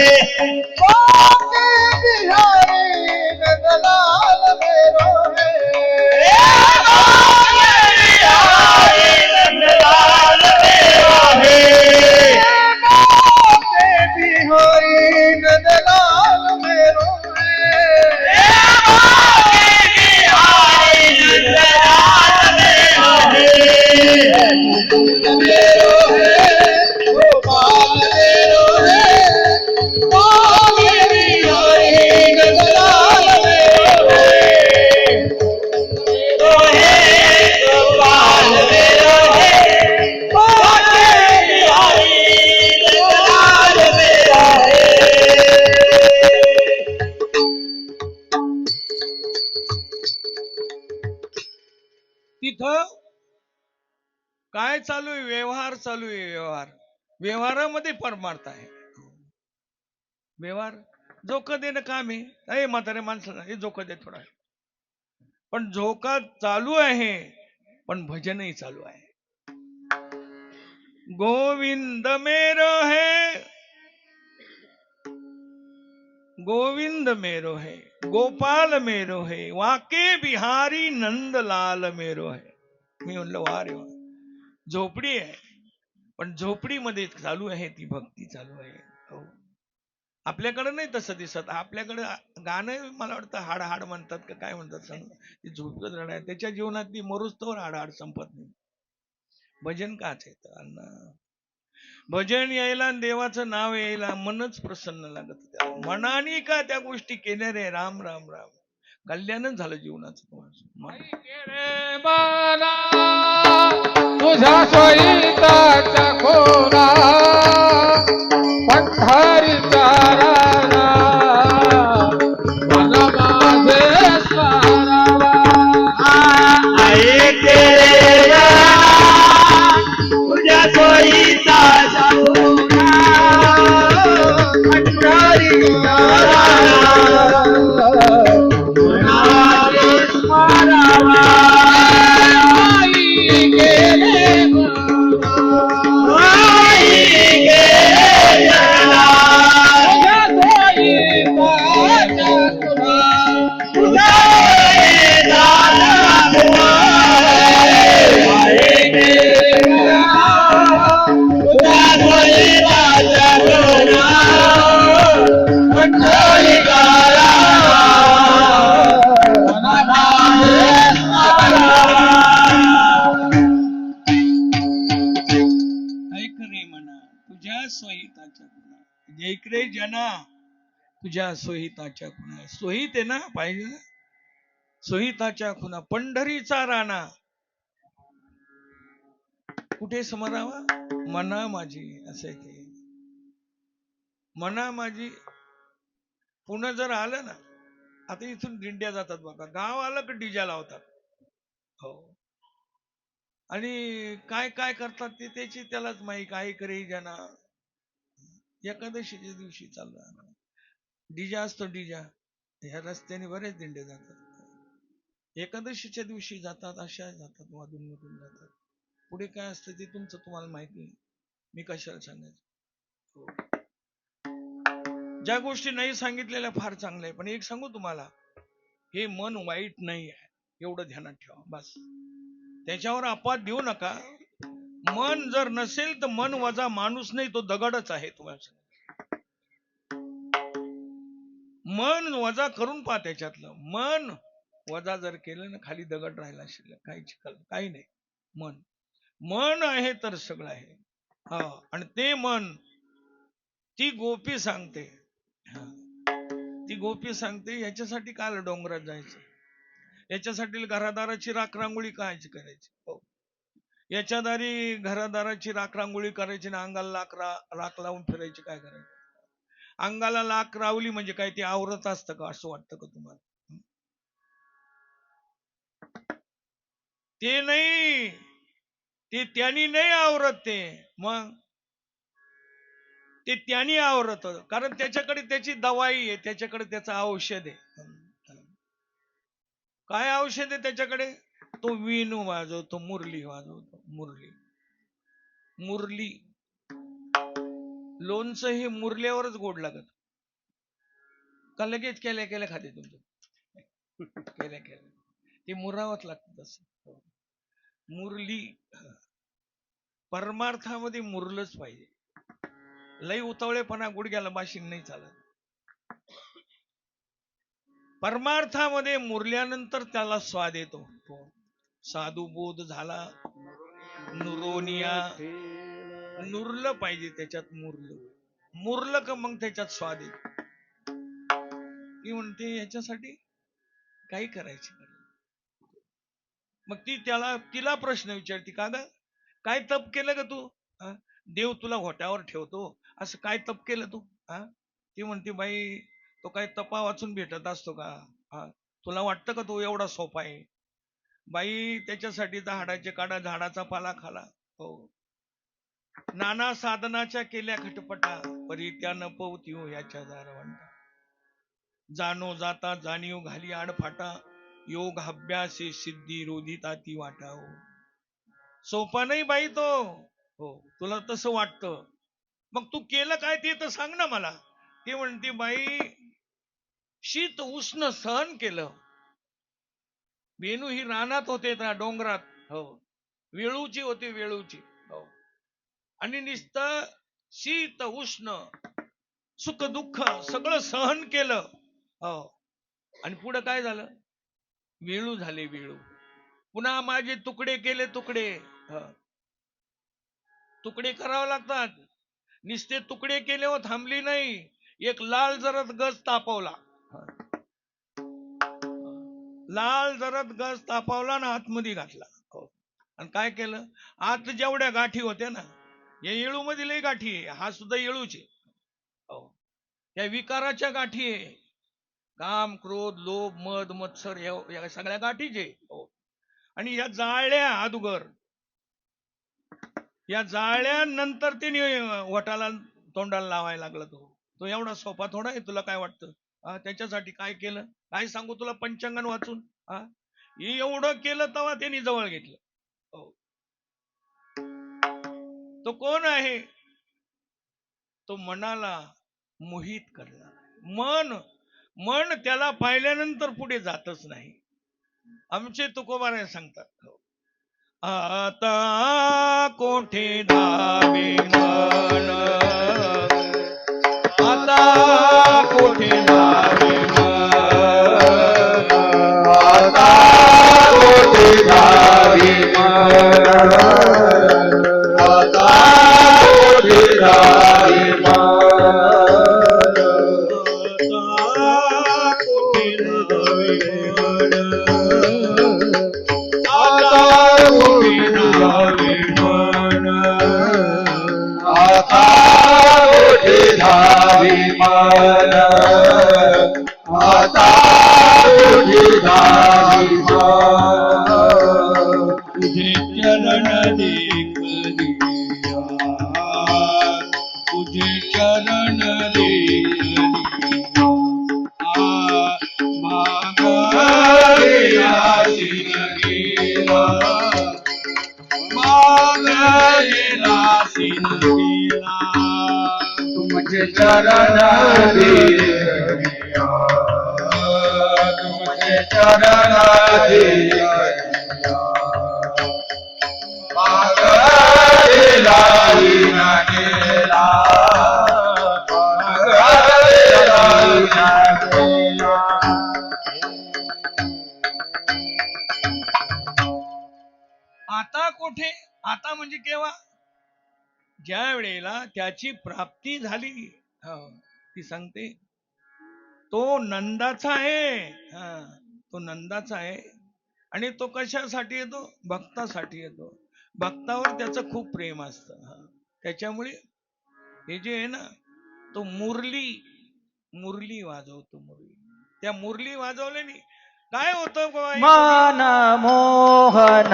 है. वाकी बिहारी नंदलाल मेरो है, वाकी बिहारी नंदलाल मेरो है. वाकी बिहारी नंदलाल मेरो है, वाकी बिहारी नंदलाल मेरो है. मेरो है, गोपाल मेरो है, वाकी बिहारी नंदलाल मेरो है. मेरो है, गोपाल मेरो है, वाकी बिहारी नंदलाल मेरो है. तिथं काय चालू आहे? व्यवहार चालू आहे. व्यवहारामध्ये परमार्थ आहे. व्यवहार झोका देणं काम आहे. अरे म्हातारे माणसाला हे झोका दे थोडा. पण झोका चालू आहे पण भजनही चालू आहे. गोविंद मेरो है, गोविंद मेरो है, गोपाल मेरो है, वाके बिहारी नंदलाल मेरो है. मी म्हणलं वा रे वा. झोपडी आहे पण झोपडीमध्ये चालू आहे ती भक्ती चालू आहे. हो, आपल्याकडे नाही तसं दिसत. आपल्याकडे गाणं मला वाटतं हाड हाड म्हणतात का काय म्हणतात सांग. ती झोपकत राहणार त्याच्या जीवनातली मरुस्तवर हाड हाड संपत नाही. भजन काच आहे. भजन यायला आणि देवाचं नाव यायला मनच प्रसन्न लागत. मनाने का त्या गोष्टी केल्या रे. राम राम राम कल्याणच झालं जीवनाचं. तुझ्या सोयीचा खोरा पंढरीचा राणा मन माझे स्मरावा. ऐके तुझ्या सोयीचा साखोरा पंढरीचा राणा मन माझे स्मरावा. आई गेले जे इकडे जना तुझ्या सोहिताच्या खुणा. सोहित आहे ना, पाहिजे ना, सोहिताच्या खुणा पंढरीचा राणा कुठे समरावा? मना माझी. असं ते मना माझी. पुन्हा जर आलं ना, आता इथून दिंड्या जातात बघा, गाव आलं की डीजा लावतात. हो, आणि काय काय करतात ते त्याची त्यालाच माहिती. काय करे जना. एकादशीच्या दिवशी चालला डीजा असतो, डीजा ह्या रस्त्याने बरेच दिंडे जातात. एकादशीच्या दिवशी जातात, अशा जातात, वादून मधून जातात. पुढे काय असतं ते तुमचं तुम्हाला माहिती नाही, मी कशाला सांगायचं. ज्या गोष्टी नाही सांगितलेल्या फार चांगल्या आहे, पण एक सांगू तुम्हाला, हे मन वाईट नाही आहे एवढं ध्यानात ठेवा बस. त्याच्यावर अपवाद देऊ नका. मन जर नसेल तर मन वजा माणूस नाही, तो दगडच आहे. तुम्हाला सांग, मन वजा करून पहा. त्याच्यातलं मन वजा जर केलं ना, खाली दगड राहिला असेल, काही चिकल काही नाही. मन मन आहे तर सगळं आहे. हा, आणि ते मन ती गोपी सांगते, ती गोपी सांगते याच्यासाठी काल डोंगरात जायचं, याच्यासाठी घरादाराची राखरांगोळी कायची करायची. हो, याच्या दारी घरादाराची राखरांगोळी करायची ना, अंगाला राख लावून फिरायची. काय करायचं? अंगाला लाख रावली म्हणजे काय ते आवरत असतं का? असं वाटतं का तुम्हाला? ते नाही, ते त्यांनी नाही आवरत. ते मग ते त्यांनी आवरत, कारण त्याच्याकडे त्याची दवाई आहे, त्याच्याकडे त्याचं औषध आहे. काय औषध आहे त्याच्याकडे? तो विणू वाजवतो, मुरली वाजवतो. मुरली मुरली लोणचं हे मुरल्यावरच गोड लागत का? लगेच केल्या केल्या खाते तुमचं केल्या केल्या ते मुरावंच लागतं. तसं मुरली परमार्थामध्ये मुरलंच पाहिजे. लई उतावळेपणा गुडघ्याला बाशिंग नाही चालत. परमार्थामध्ये मुरल्यानंतर त्याला स्वाद येतो. साधू बोध झाला नुरोनिया, नुरलं पाहिजे त्याच्यात. मुरलं का मग त्याच्यात स्वाद येतो. ती म्हणते याच्यासाठी काही करायची. मग ती तिला प्रश्न विचारते, का ग काय तप केलं ग तू? देव तुला होट्यावर ठेवतो, असं काय तप केलं तू? ती म्हणते, बाई तो काय तपा वाचून भेटत असतो का? तुला वाटतं का तो एवढा सोपा आहे? बाई त्याच्यासाठी झाडाचे काढा, झाडाचा पाला खाला. हो, नाना साधनाच्या केल्या खटपटा, परी त्या न पवतीव याच्या दारवंटा. जाणो जाता जाणीव घाली आडफाटा, योग अभ्यासे सिद्धी रोधिता ती वाटा. हो, सोपा नाही बाई तो. हो, तुला तसं वाटतं, मग तू केलं काय ते तर सांग ना मला. ते म्हणते, बाई शीत उष्ण सहन केलं. वेणू ही रानात होते त्या डोंगरात. हो, वेळूची होती, वेळूची. हो, आणि नुसतं शीत उष्ण सुख दुःख सगळं सहन केलं. हो, आणि पुढे काय झालं? वेळू झाले, वेळू. पुन्हा माझे तुकडे केले, तुकडे. तुकडे करावे लागतात. नुसते तुकडे केले हो थांबली नाही, एक लाल जरद गज तापवला. लाल जरद गज तापवला ना, आतमध्ये घातला. आणि काय केलं? आत जेवढ्या गाठी होत्या ना, या येळू मध्ये लई गाठी आहे. हा सुद्धा येळूचे. या विकाराच्या गाठी आहे. काम, क्रोध, लोभ, मद, मत्सर या सगळ्या गाठीचे. आणि या जाळल्या अदुगर, या जाळल्यानंतर तिने वटाला तोंडाला लावायला लागला. तो एवढा सोपा थोडा आहे. तुला काय वाटतं? त्याच्यासाठी काय केलं? काय सांगू तुला पंचांगण वाचून? एवढं केलं तेव्हा त्यांनी जवळ घेतलं. तो कोण आहे? तो मनाला मोहित करणार. मन त्याला पाहिल्यानंतर पुढे जातच नाही. आमचे तुकोबाराय सांगतात, आता कोठे धावे मन, आता कोठे धावे मन, आता कोठे धावे मन, आता कोठे धावे मन. तुमचे चरण धीरिया तुमचे चरण धीरिया मागेला विना गेला मागेला विना गेला. आता कुठे? आता म्हणजे केव्हा? ज्या वेळेला त्याची प्राप्ती झाली, ती सांगते तो नंदाचा आहे. तो नंदाचा आहे आणि तो कशासाठी येतो? भक्तासाठी येतो. भक्तावर त्याचं खूप प्रेम असतं. त्याच्यामुळे हे जे आहे ना, तो मुरली वाजवतो. त्या मुरली वाजवल्याने काय होतं? मन मोहन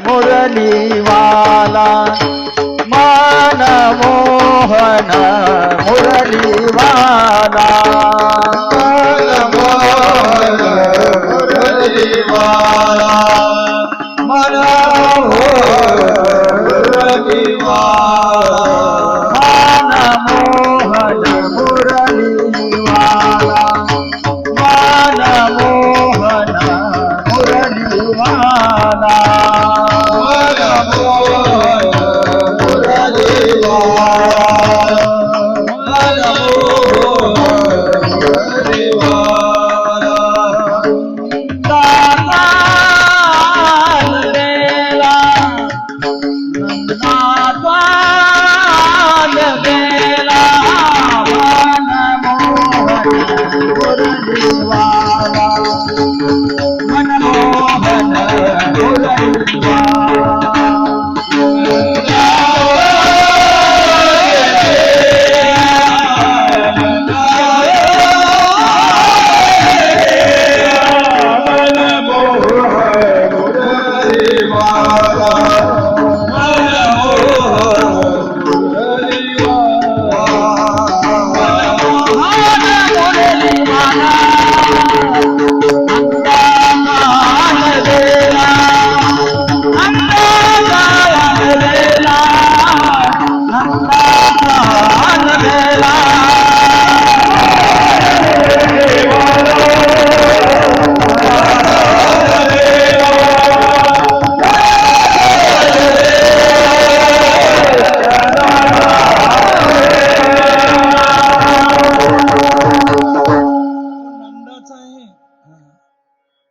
मुरलीवाला मन मोहन मुरलीवाला मन मोहन मुरलीवाला मन मोहन मुरलीवाला मन मोहन मुरलीवाला मन मोहन मुरलीवाला मन मोहन मुरलीवाला दाताल बेला नंदाताल बेला मन मोहन मुरलीवाला मनमोहन मुरलीवाला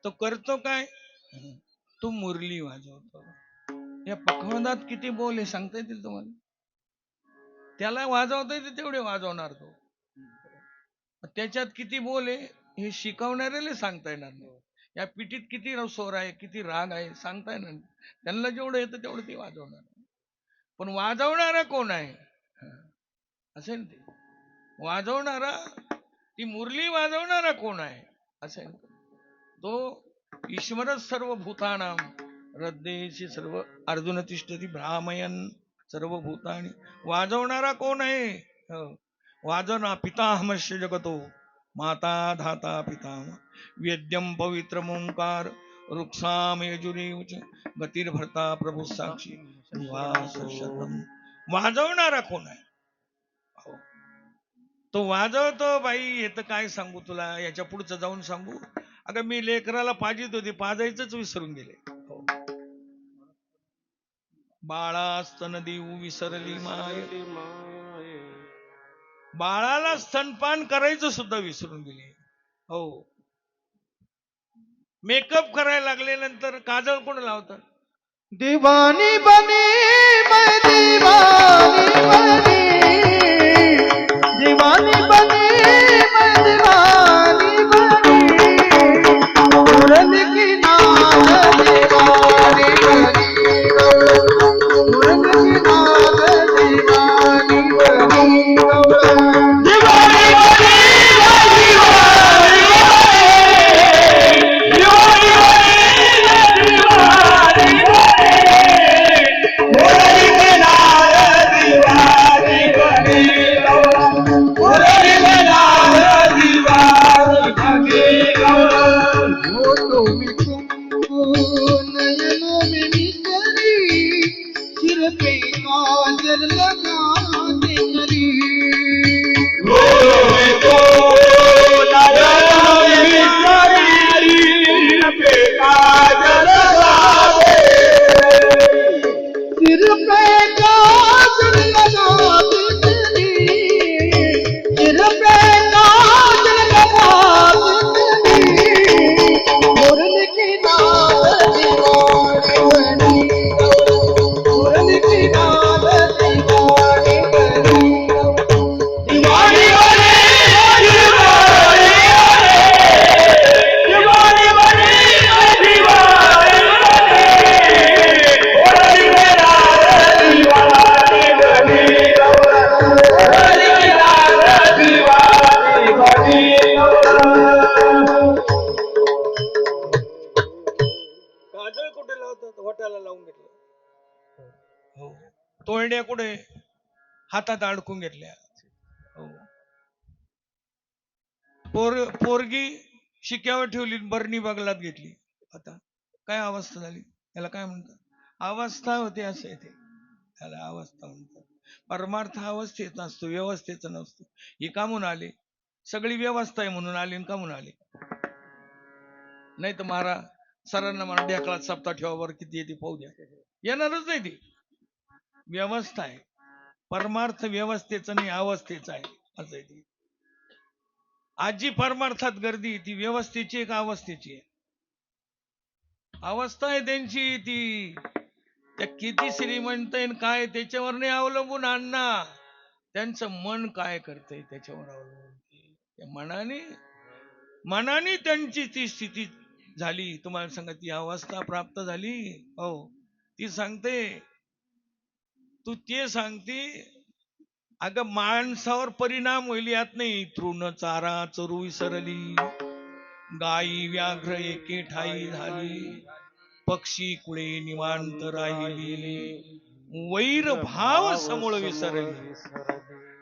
तो करतो काय? तो मुरली वाजवतो. या पखवादात किती बोल आहे सांगता येतील तुम्हाला? त्याला वाजवता येते तेवढे वाजवणार तो. त्याच्यात किती बोल आहे हे शिकवणाऱ्याला सांगता येणार नाही. या पिटीत किती स्वर आहे, किती राग आहे सांगता येणार नाही. त्यांना जेवढं येतं तेवढं ते वाजवणार. पण वाजवणारा कोण आहे? असेल ते वाजवणारा, ती मुरली वाजवणारा कोण आहे? असेल तो ईश्वरच सर्व भूतानां हृदयेशी सर्व अर्जुन तिष्ठती भ्रामयन् सर्व भूतानि. वाजवणारा कोण आहे? वाजना पितामहस्य जगतो माता धाता पितामह वेद्यम पवित्रम ओंकार रुक्षाम यजुरेवच गतिर्भर्ता प्रभु साक्षी निवास शतम. वाजवणारा कोण आहे? तो वाजवतो. बाई येतं काय सांगू तुला, याच्या पुढचं जाऊन सांगू? अगं मी लेकराला पाजित होती, पाजायचंच विसरून गेले. बाळा स्तन देऊ विसरली माय. बाळाला स्तनपान करायचं सुद्धा विसरून गेले. हो, मेकअप करायला लागले नंतर काजळ कोण लावतात? दीवानी बनी मैं दीवानी बनी दीवानी बनी मैं दीवानी बनी मुरली की नाद दीवानी बनी मुरली की नाद दीवानी बनी दीवानी बनी काजल लगा दे करी तोरड्या कुठे हातात अडकून घेतल्या. हो. पोरगी शिक्यावर ठेवली, बरणी बगलात घेतली. आता काय अवस्था झाली, याला काय म्हणतात? अवस्था होते असं येते, त्याला अवस्था म्हणतात. परमार्थ अवस्थेत नसतो, व्यवस्थेच नसतो. हे कामून आले, सगळी व्यवस्था आहे म्हणून आले, कामून आले. नाही तर मारा सरांना म्हणा ढेकळात सप्ताह ठेवावर किती येते पाहू द्या, येणारच नाही. ती व्यवस्था आहे, परमार्थ व्यवस्थेचं नाही अवस्थेचं आहे असं आहे. ती आज जी परमार्थात गर्दी ती व्यवस्थेची आहे का अवस्थेची आहे? अवस्था आहे त्यांची. ती त्या किती श्रीमंत आहे काय त्याच्यावर नाही अवलंबून अण्णा, त्यांचं मन काय करतंय त्याच्यावर अवलंबून. मनाने त्यांची ती स्थिती झाली. तुम्हाला सांगा ती अवस्था प्राप्त झाली. हो, ती सांगते, तू ते सांगते. अगं माणसावर परिणाम होईल यात नाही. तृण चारा चरू विसरली, गायी व्याघ्र एके ठाई झाली, पक्षी कुळे निवांत राहिली, वैर भाव समूळ विसरली.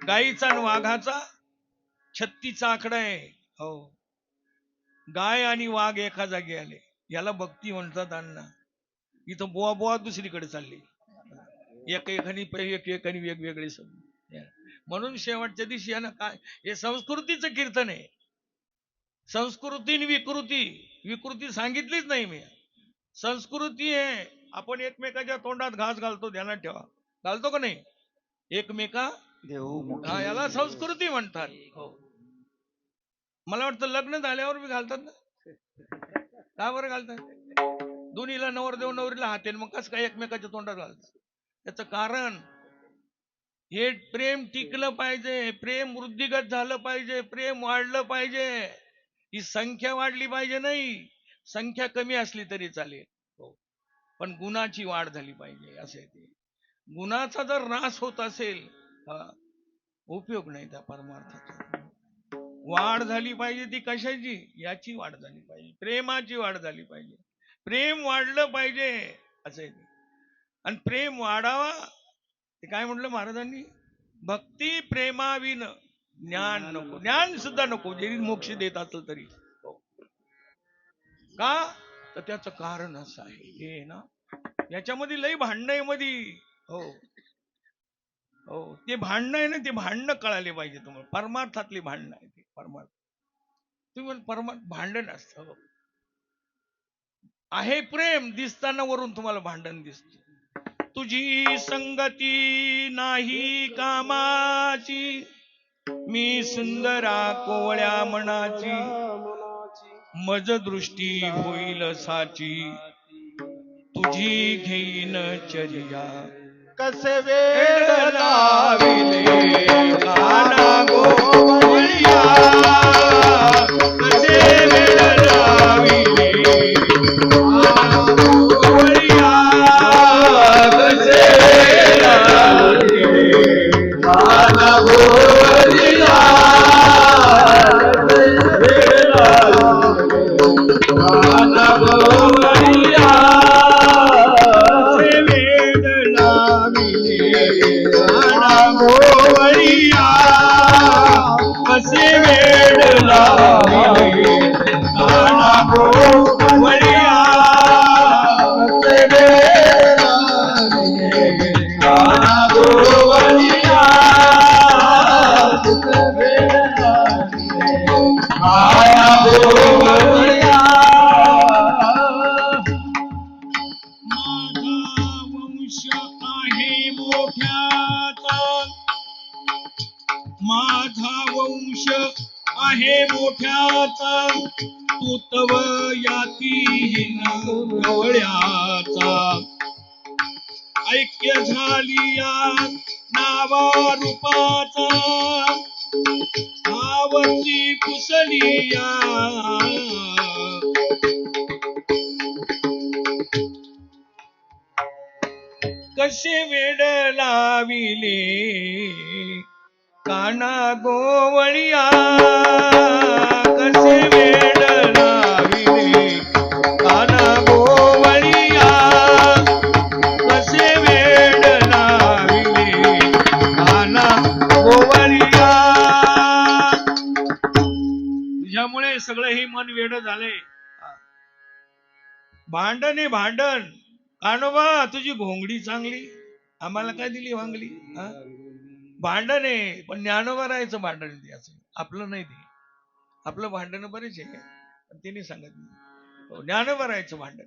गायीचा आणि वाघाचा 36 आकडा आहे. हो, गाय आणि वाघ एका जागी आले, याला भक्ती म्हणतात अण्णा. इथं बोवा बोवा दुसरीकडे चालली, एकेकानी वेगवेगळे शब्द. म्हणून शेवटच्या दिवशी ना काय, हे संस्कृतीचं कीर्तन आहे. संस्कृती आणि विकृती सांगितलीच नाही मी. संस्कृती आहे, आपण एकमेकाच्या तोंडात घास घालतो, ध्यानात ठेवा. घालतो का नाही एकमेका? हा, याला संस्कृती म्हणतात. हो, मला वाटतं लग्न झाल्यावर बी घालतात ना. का बरं घालतात? दोन्हीला नवरदेव नवरीला हात आहे, मग कसं काय एकमेकाच्या तोंडात घालतात? त्याचं कारण हे प्रेम टिकलं पाहिजे, प्रेम वृद्धिगत झालं पाहिजे, प्रेम वाढलं पाहिजे. ही संख्या वाढली पाहिजे नाही, संख्या कमी असली तरी चालेल, पण गुणाची वाढ झाली पाहिजे असे. ते गुणाचा जर नाश होत असेल उपयोग नाही त्या परमार्थाचा. वाढ झाली पाहिजे. ती कशाची? याची वाढ झाली पाहिजे, प्रेमाची वाढ झाली पाहिजे, प्रेम वाढलं पाहिजे असे. आणि प्रेम वाढावा ते काय म्हटलं महाराजांनी? भक्ती प्रेमाविन ज्ञान नको, ज्ञान सुद्धा नको, जरी मोक्ष देत असेल तरी. का? तर त्याचं कारण असं आहे, हे ना याच्यामध्ये लई भांडण आहे मध्ये. हो हो, ते भांडणं आहे ना, ते भांडणं कळाले पाहिजे तुम्हाला. परमार्थातली भांडणं आहे ते. परमार्थ तुम्ही परमार्थ भांडण असतं आहे. प्रेम दिसताना वरून तुम्हाला भांडण दिसत. तुझी संगती नाही कामाची, मी सुंदरा कोवळ्या मनाची, मज दृष्टी होईल साची, तुझी घेईन चर्या, कसे वेळ लाविले काना गोवळिया, कसे वेळ लाविले काना गोवळिया, कसे वेळ लाविले काना गोवळिया, काना गोवळिया, कसे वेळ लाविले काना गोवळिया, कसे वेळ लाविले काना गोवळिया, कसे वेळ लाविले काना गोवळिया. माझा वंश आहे मोठ्याचा, माझा वंश आहे मोठ्याचा, तू तव याती गवळ्याचा, ऐक्य झाली या नावा रूपाचा, आवती पुसली या, कसे वेड लाविले काना गोवळिया, कसे वेड लाविले काना गोवळिया, कसे वेड लाविले भांडण आहे भांडण. कानोबा तुझी घोंगडी चांगली, आम्हाला काय दिली वांगली. हा? भांडण आहे, पण ज्ञानोबा राहायचं भांडण आहे त्याचं, आपलं नाही ते. आपलं भांडण बरेच आहे, पण ते नाही सांगत मी. हो, ज्ञानोबा राहायचं भांडण,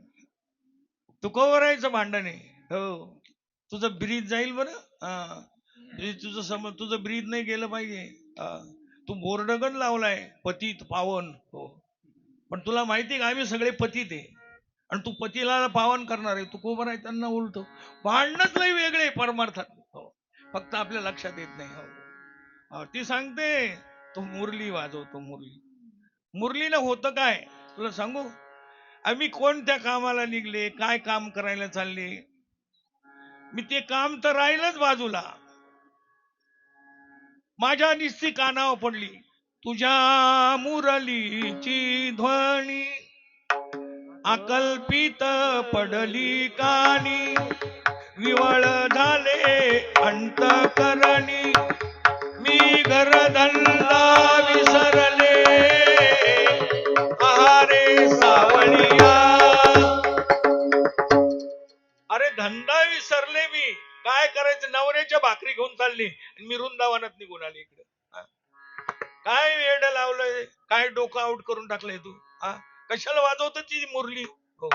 तुकोबा राहायचं भांडण आहे. हो, तुझं ब्रीज जाईल बरं. हा, तुझं ब्रीज नाही गेलं पाहिजे. हा, तू बोर्डगन लावलाय पतित पावन. हो, पण तुला माहिती का आम्ही सगळे पतित आहे, आणि तू पतीला पावन करणार आहे. तू कोबर आहे त्यांना उलटो. भांडणच लई वेगळे परमार्थात. हो, फक्त आपल्या लक्षात येत नाही. हो, ती सांगते तो मुरली वाजवतो. मुरलीनं होतं काय तुला सांगू. आम्ही कोणत्या कामाला निघले, काय काम करायला चालले, मी ते काम तर राहीलच बाजूला. माझ्या निस्ती कानावर पडली तुझ्या मुरलीची ध्वनी, अकल्पित पडली कानी, विवळ झाले अंतकरणी, मी घरधंदा विसरले आरे सावळिया. अरे धंदा विसरले मी, काय करायचं. नवऱ्याच्या भाकरी घेऊन चालली आणि मी वृंदावनात निघून आले इकडे. काय वेड लावलंय, काय डोकं आउट करून टाकलंय तू. कशाला वाजवत ती मुरली. हो,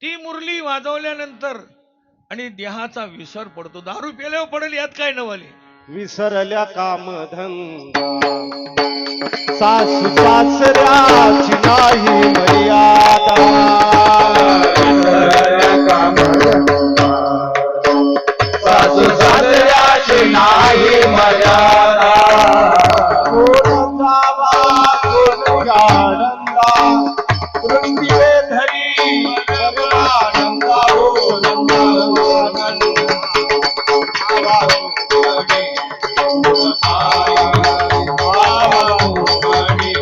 ती मुरली वाजवल्यानंतर आणि देहाचा विसर पडतो. दारू प्याल्यावर पडेल यात काय नवले. विसरल्या कामधंदा, सासू सासऱ्याची नाही मर्यादा. सासू सासऱ्याची नाही मर्यादा. कोण जावा कोण आनंदा, वृंदीवे धरी परमानंदा. हो नंदा हो नंदा, आवा हो गणे आई, आवा हो गणे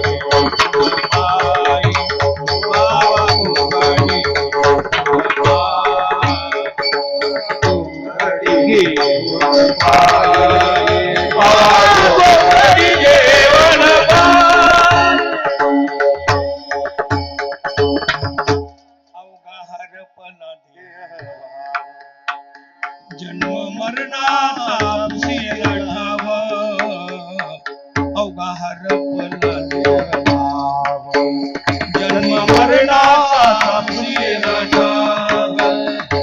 आई, आवा हो गणे जन्म मरणाचा लढाव, अवघा हरपला देव. जन्म मरणाचा लढाव,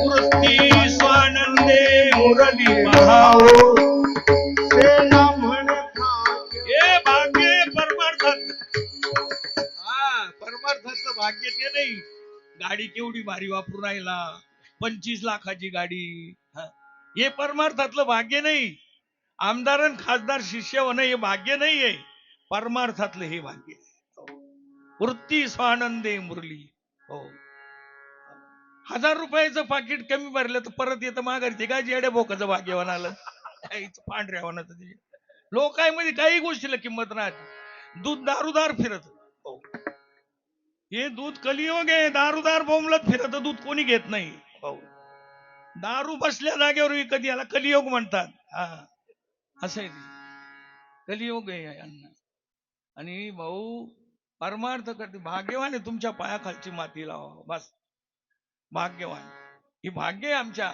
वृत्ती स्वानंदे मुरली पहाव. हे भाग्य परमार्थात. परमार्थातलं भाग्य ते नाही. गाडी केवढी भारी वापरून राहिला, 25 लाखाची गाडी. हे परमार्थातलं भाग्य नाही. आमदार आणि खासदार शिष्य होणं हे भाग्य नाहीये, परमार्थातलं हे भाग्य. वृत्ती स्वानंदे मुरली. हो, 1000 रुपयाचं पाकिट कमी भरलं तर परत येतं माघारी. ते काय जेड्या भोकाचं भाग्यवान आलं, पांढऱ्या वानाचं. लोकांमध्ये काही गोष्टीला किंमत राहते. दूध दारूदार फिरत. हो, हे दूध कलियोग आहे. दारूदार बोंबलत फिरत दूध कोणी घेत नाही. हो, दारू बसल्या जागेवर कधी याला कलियोग म्हणतात. हा, असं आहे ते. कलियोग आहे यांना. आणि भाऊ परमार्थ करते. भाग्यवान आहे तुमच्या पायाखालची माती लावा, बस भाग्यवान. ही भाग्य आहे आमच्या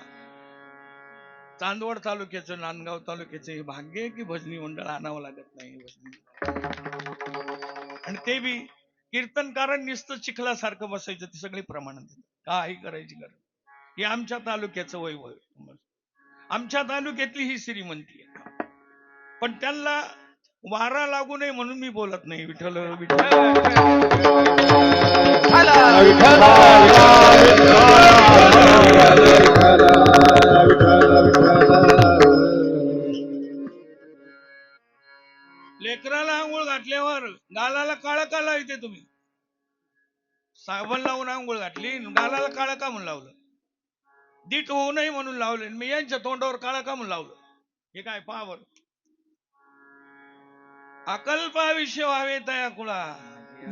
चांदवड तालुक्याचं, नांदगाव तालुक्याचं हे भाग्य आहे की भजनी मंडळ आणावं लागत नाही. आणि ते बी कीर्तनकारांनी नुसतं चिखलासारखं बसायचं, ते सगळे प्रमाणात काही करायची गरज. हे आमच्या तालुक्याचं वैभव, आमच्या तालुक्यातली ही श्रीमंती आहे. पण त्यांना वारा लागू नये म्हणून मी बोलत नाही. विठ्ठल लेकराला आंघोळ घातल्यावर गालाला काळा का लावते तुम्ही. साबण लावून आंघोळ घातली, गालाला काळा का म्हणून लावलं. दीट होऊ नये म्हणून लावले. मी यांच्या तोंडावर काळा का म्हणून लावलं. हे काय पावर. अकल्पाविषय व्हावे तया कुळा,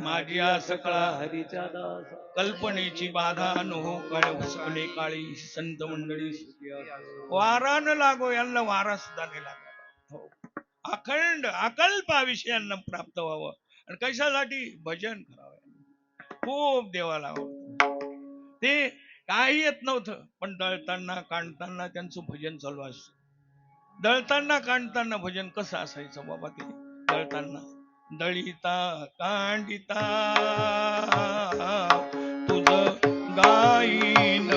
माझी सकळा हरीच्या दास. कल्पनेची बाधा न हो कळे काळी, संत मंडळी वारा न लागो. यांना वारा सुद्धा नाही लागला. हो, अखंड अकल्पाविषयांना प्राप्त व्हावं. आणि कशासाठी भजन करावं. खूप देवाला आवडतं. ते काही येत नव्हतं, पण दळताना कांडताना त्यांचं भजन चालू असतं. दळताना कांडताना भजन कसं असायचं बाबा ते? दळताना दळिता कांडिता तुझ गाईन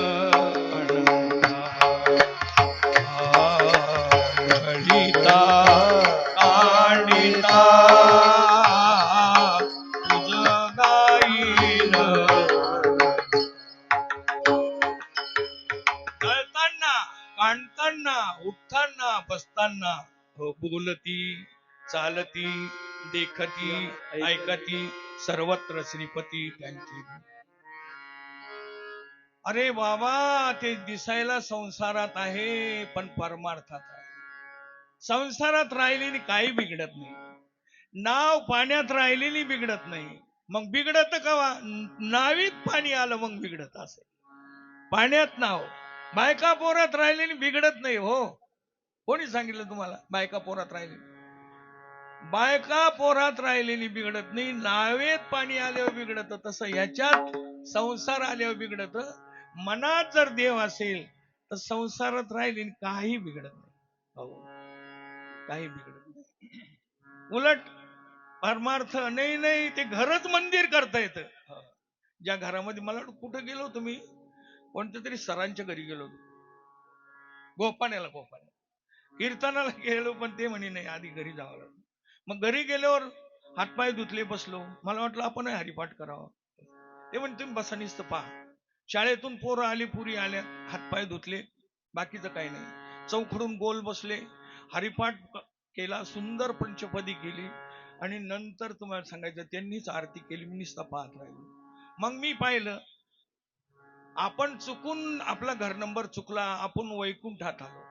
दळिता कांडिता तुझ गाईन. दळताना कांडताना उठताना बसताना बोलती चालती देखती ऐकती सर्वत्र श्रीपती त्यांची. अरे बाबा, ते दिसायला संसारात आहे पण परमार्थात आहे. संसारात राहिलेली काही बिघडत नाही, नाव पाण्यात राहिलेली बिघडत नाही. मग बिघडत कवा? नावीत पाणी आलं मग बिघडत असेल. पाण्यात नाव, बायका पोरात राहिलेली बिघडत नाही. हो, कोणी सांगितलं तुम्हाला बायका पोरात राहिलेली? बायका पोरात राहिलेली बिघडत नाही, नावेत पाणी आल्यावर बिघडत. तसं ह्याच्यात संसार आल्यावर बिघडत. मनात जर देव असेल तर संसारात राहिलेली काही बिघडत नाही. हो, काही बिघडत नाही. उलट परमार्थ नाही नाही, ते घरच मंदिर करता येतं. ज्या घरामध्ये, मला कुठं गेलो होतो मी, कोणत्या तरी सरांच्या घरी गेलो होतो, गोपाण्याला कीर्तनाला गेलो, पण ते म्हणे नाही आधी घरी जावं लागलं. मग घरी गेल्यावर हातपाय धुतले, बसलो. मला वाटलं आपण हरिपाठ करावं. ते म्हणे तुम्ही बसा नुसतं पहा. शाळेतून पोरं आली, पुरी आल्या, हातपाय धुतले, बाकीचं काही नाही. चौकडून गोल बसले, हरिपाठ केला, सुंदर पंचपदी केली आणि नंतर तुम्हाला सांगायचं त्यांनीच आरती केली. मी नुसतं पाहत राहिलो. मग मी पाहिलं आपण चुकून आपला घर नंबर चुकला, आपण वैकुंठात आलो.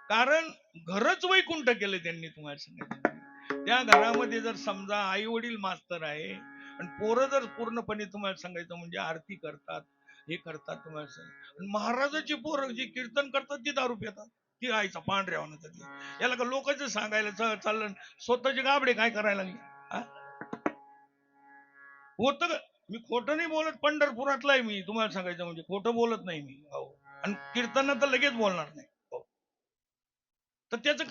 कारण घरच वैकुंठ केलं त्यांनी. तुम्हाला सांगायचं त्या घरामध्ये जर समजा आई वडील मास्तर आहे आणि पोरं जर पूर्णपणे तुम्हाला सांगायचं म्हणजे आरती करतात, हे करतात, तुम्हाला सांगायचं महाराजाची पोरं जी कीर्तन करतात ती दारू पितात, ती आईचा पांढऱ्या होण्यासाठी. याला का लोकांचं सांगायला चाललं, स्वतःचे गाबडे काय करायला लागले? होत मी खोटं नाही बोलत, पंढरपुरातला आहे मी. तुम्हाला सांगायचं म्हणजे खोटं बोलत नाही मी. हो, आणि कीर्तनात तर लगेच बोलणार नाही. हो, तर त्याचं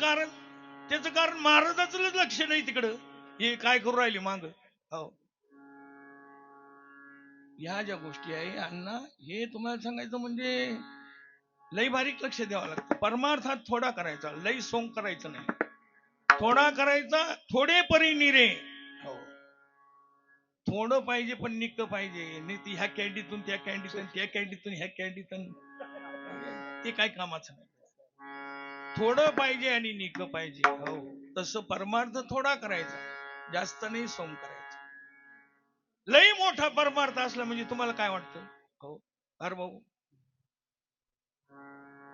कारण महाराजाचं लक्ष नाही तिकडं, हे काय करू राहिले माग. हो, ह्या ज्या गोष्टी आहे अण्णा, हे तुम्हाला सांगायचं म्हणजे लई बारीक लक्ष द्यावं लागतं. परमार्थात थोडा करायचा, लई सोंग करायचं नाही. थोडा करायचा, थोडे परी निरे. हो, थोडं पाहिजे पण निक पाहिजे. नाही ती ह्या कॅन्डीतून त्या कॅन्डीतून, त्या कॅन्डीतून ह्या कॅन्डीतून, ते काय कामाचं नाही. थोडं पाहिजे आणि निक पाहिजे. हो, तसं परमार्थ थोडा करायचा, जास्त नाही सोंग करायचं. लई मोठा परमार्थ असला म्हणजे तुम्हाला काय वाटतं? हो अरे भाऊ,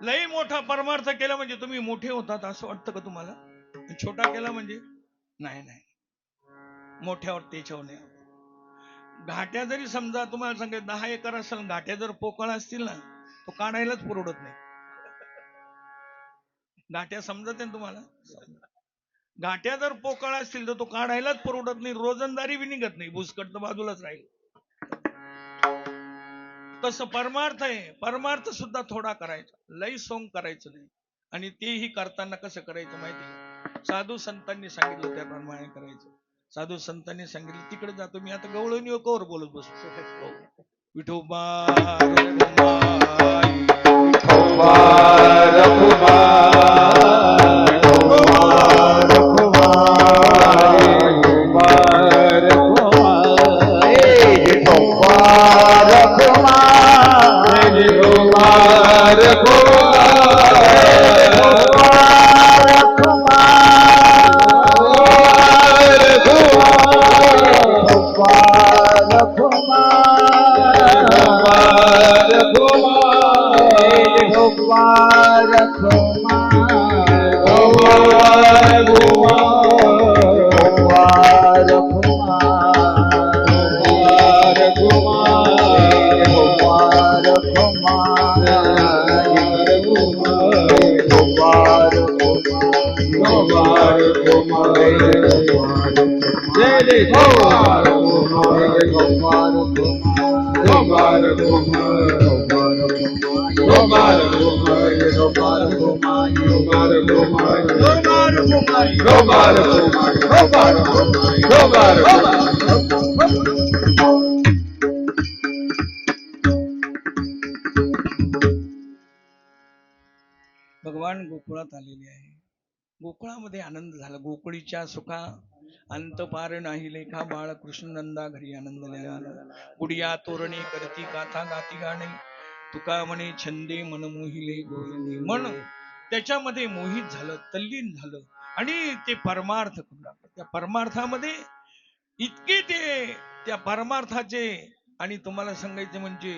लई मोठा परमार्थ केला म्हणजे तुम्ही मोठे होतात असं वाटतं का तुम्हाला? छोटा केला म्हणजे नाही नाही, मोठ्यावर त्याच्यावर नाही. घाट्या जरी समजा तुम्हाला सांगेल 10 एकर असेल, घाट्या जर पोकळ असतील ना, तो काढायलाच पुरवत नाही. घाट्या समजत आहे तुम्हाला? घाट्या जर पोकळ असतील तर तो काढायलाच परवडत नाही, रोजंदारी बी निघत नाही, भुसकट तर बाजूलाच राहील. तसं परमार्थ आहे. परमार्थ सुद्धा थोडा करायचा, लई सोंग करायचं नाही. आणि तेही करताना कसं करायचं माहिती? साधू संतांनी सांगितलं त्याप्रमाणे करायचं. साधू संतांनी सांगितलं तिकडे जातो मी, आता गवळणी योगावर बोलत बसतो. विठोबा जय भगवान गोकुळात आलेले आहे. गोकुळामध्ये आनंद झाला. गोकुळीच्या सुखा अंत पार नाही लेखा, बाळ कृष्ण नंदा घरी आनंद आला. गुडिया तोरणे करती गाथा गाती गाणे, तुका म्हणे छंदे मन मोहिले गोविंदे. मन त्याच्यामध्ये मोहित झालं, तल्लीन झालं आणि ते परमार्थ करू लागलं. त्या परमार्थामध्ये इतके ते त्या परमार्थाचे, आणि तुम्हाला सांगायचं म्हणजे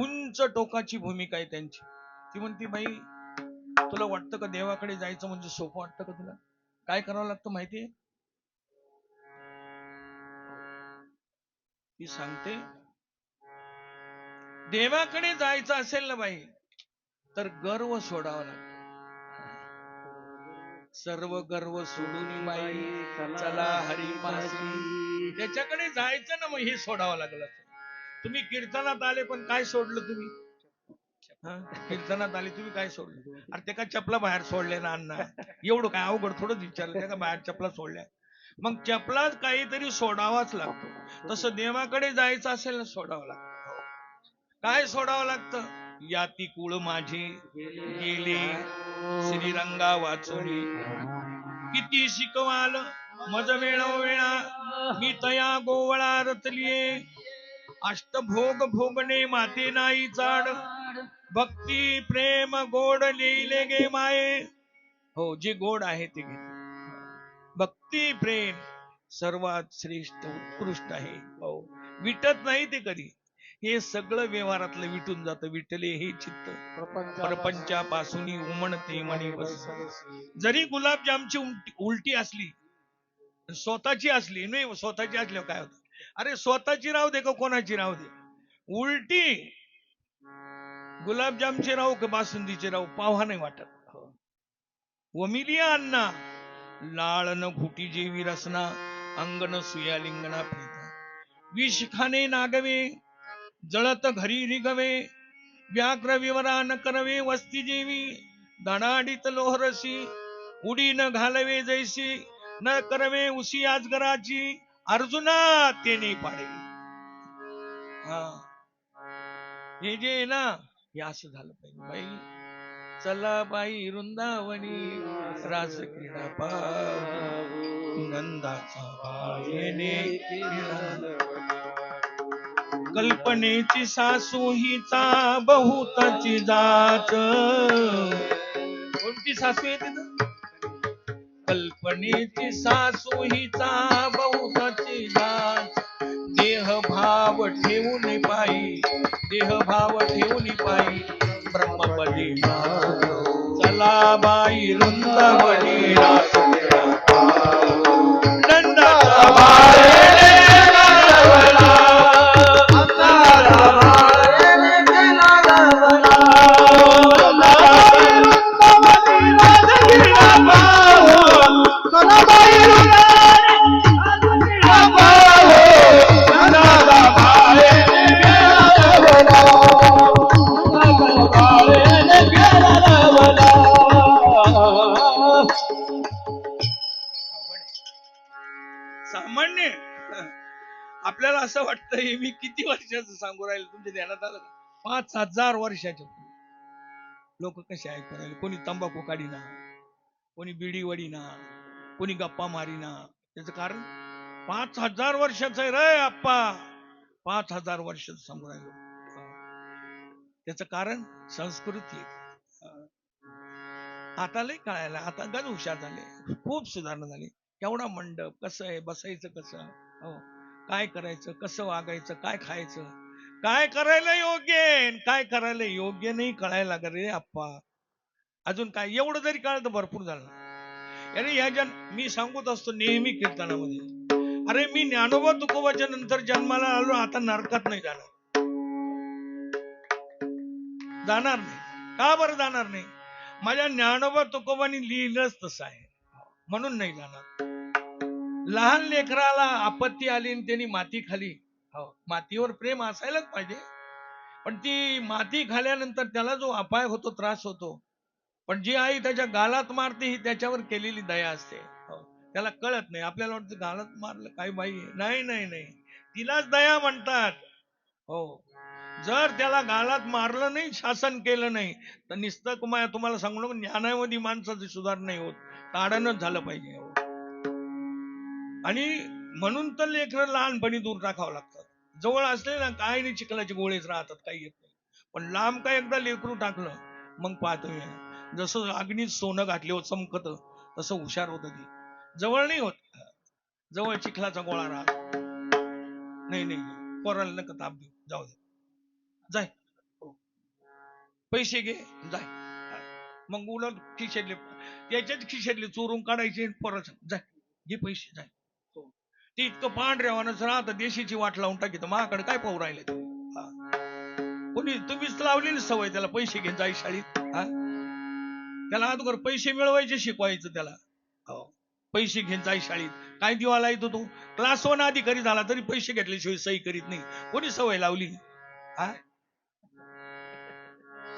उंच टोकाची भूमिका आहे त्यांची. ती म्हणती, बाई तुला वाटतं का देवाकडे जायचं म्हणजे सोपं वाटतं का तुला? काय करावं लागतं माहितीये? ती सांगते, देवाकडे जायचं असेल ना बाई तर गर्व सोडावा लागतो. सर्व गर्व सोडून बाई चला हरिपाशी. त्याच्याकडे जायचं ना, मग हे सोडावं लागलं. तुम्ही कीर्तनात आले पण काय सोडलं तुम्ही? कीर्तनात आले तुम्ही काय सोडलं? अरे ते का चपला बाहेर सोडले ना अण्णा? एवढं काय अवघड थोडं विचारलं? त्या का बाहेर चपला सोडल्या? मग चपला काहीतरी सोडावाच लागतो. तसं देवाकडे जायचं असेल ना, सोडावं लागतं. काय सोडावं लागतं? याती कुळ माझे गेले श्रीरंगा वाचोनी, किती शिकवाल मज वेळा मी तया गोवळा रतलिये, अष्टभोग भोगणे माते नाही चाड, भक्ती प्रेम गोड लिहिले गे माये. हो, जे गोड आहे ते घे. भक्ती प्रेम सर्वात श्रेष्ठ उत्कृष्ट आहे. हो, विटत नाही ते कधी. हे सगळं व्यवहारातलं विटून जातं. विटले हे चित्त प्रपंचापासून उमणते मणी बस. जरी गुलाबजामची उलटी असली, स्वतःची असली नाही, स्वतःची असल्यावर काय होतं? अरे स्वतःची राहू दे का कोणाची राहू दे, उलटी गुलाबजामची राहू का बासुंदीची राहू, पाव्हा नाही वाटत. वमिलिया अण्णा लाळ न घुटी जेवी रसना, अंगण सुया लिंगणा प्रीता, विष खाणे नागवे जळत घरी रिगवे, व्याघ्र विवरा न करवे वस्ती जेवी, धडाडीत लोहरसी उडी न घालवे जैसी, न करवे उसी आजगराची, अर्जुना तेने पाडे. हे जे आहे ना, हे असं झालं पाहिजे. बाई चला बाई वृंदावनी, रास क्रीडा पाहू नंदाचा बाळेने कल्पनेची सासू हिचा बहुताची जाच. कोणती सासू येते ना? कल्पनेची सासू हिचा बहुताची जाच, देह भाव ठेवून पायी, देह भाव ठेवून पायी ब्रह्मपदी चला बाई वृंदावनी, रास क्रीडा पाहू नंदाचा बाळेने लाडवला, नंदाचा बाळेने लाडवला, वृंदावनी रास क्रीडा पाहू, चला बाई वृंदावनी रास क्रीडा पाहू नंदाचा बाळेने लाडवला, नंदाचा बाळेने लाडवला. सामान्य आपल्याला असं वाटतंय, मी किती वर्षाचं सांगू राहील, तुमच्या ध्यानात आलं का? 5000 वर्षाचे लोक कसे ऐकू राहिले. कोणी तंबाखू काढीना, कोणी बिडी वडीना, कोणी गप्पा मारीना. त्याचं कारण 5000 वर्षाचं आहे रे आप्पा, 5000 वर्षाचं सांगू राहिलो. त्याचं कारण संस्कृती. आता लय कळायला, आता गण हुशार झाले, खूप सुधारणा झाली. केवढा मंडप, कसं आहे बसायचं, कसं काय करायचं, कसं वागायचं, काय खायचं, काय करायला योग्य आहे, काय करायला योग्य नाही कळायला लागत रे आप्पा. अजून काय एवढं जरी कळलं तर भरपूर झालं. अरे ह्या मी सांगत असतो नेहमी कीर्तनामध्ये, अरे मी ज्ञानोबा तुकोबाच्या नंतर जन्माला आलो, आता नरकात नाही जाणार. जाणार नाही. का बरं जाणार नाही? माझ्या ज्ञानोबा तुकोबांनी लिहिलंच तसं आहे, म्हणून नाही जाणार. लहान लेकराला आपत्ती आली आणि त्यांनी माती खाली, हो, मातीवर प्रेम असायलाच पाहिजे, पण ती माती खाल्यानंतर त्याला जो अपाय होतो, त्रास होतो, पण जी आई त्याच्या गालात मारते ही त्याच्यावर केलेली दया असते. हो, त्याला कळत नाही, आपल्याला वाटतं गालात मारलं काय बाई आहे. नाही नाही नाही, तिलाच दया म्हणतात. हो, जर त्याला गालात मारलं नाही, शासन केलं नाही, तर नुसतं तुम्हाला सांगू नको, ज्ञानामध्ये माणसाची सुधारणा नाही होत, ताडणच झालं पाहिजे. हो. आणि म्हणून तर लेकरं लहानपणी दूर टाकावं लागतात. जवळ असले ना काय नाही, चिखलाचे गोळेच राहतात, काही येत नाही. पण लांब काय एकदा लेकरू टाकलं, मग पाहतो जसं अग्नीत सोनं घातले चमकत, तसं हुशार होत ती. जवळ नाही होत, जवळ चिखलाचा गोळा राहतो. नाही नाही, पोराला नका ताप देऊ, जाऊ दे, जाय, पैसे घे, जाय. मग उलट खिशातले, त्याच्याच खिशातले चोरून काढायचे, पोराचं जाय, घे पैसे, जाय. ते इतकं पांढऱ्यावानच राहतं, देशीची वाट लावून टाकी, तर माझ्याकडे काय पाहू राहिले कोणी? तुम्हीच लावली ना सवय त्याला, पैसे घेऊन जाय शाळेत. त्याला अगोदर पैसे मिळवायचे शिकवायचं त्याला. हो, पैसे घेऊन जाय शाळेत. काय दिवाला येतो तो क्लास 1 अधिकारी झाला तरी पैसे घेतल्याशिवाय सही करीत नाही. कोणी सवय लावली?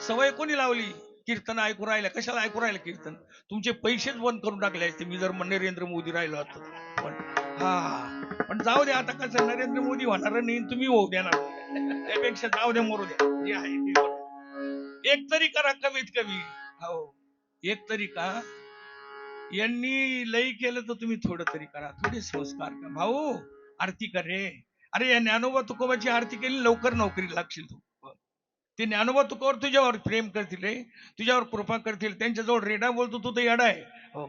सवय कोणी लावली? कीर्तन ऐकू राहिल्या, कशाला ऐकू राहिलं कीर्तन? तुमचे पैसेच बंद करून टाकले असते मी जर नरेंद्र मोदी राहिलो असतो. पण जाऊ दे, आता कसं नरेंद्र मोदी होणार नाही, तुम्ही होऊ देणार, त्यापेक्षा जाऊ दे, मरू द्या, जे आहे ते. एक तरी करा कमीत कमी. हो, एक तरी का, यांनी लई केलं तर तुम्ही थोडं तरी करा, थोडे संस्कार करा. भाऊ आरती कर रे. अरे या ज्ञानोबा तुकोबाची आरती केली, लवकर नोकरी लागशील तू. ते ज्ञानोबा तुकोबावर तुझ्यावर प्रेम करतील रे, तुझ्यावर कृपा करतील. त्यांच्याजवळ रेडा बोलतो तू तर येडा आहे. हो,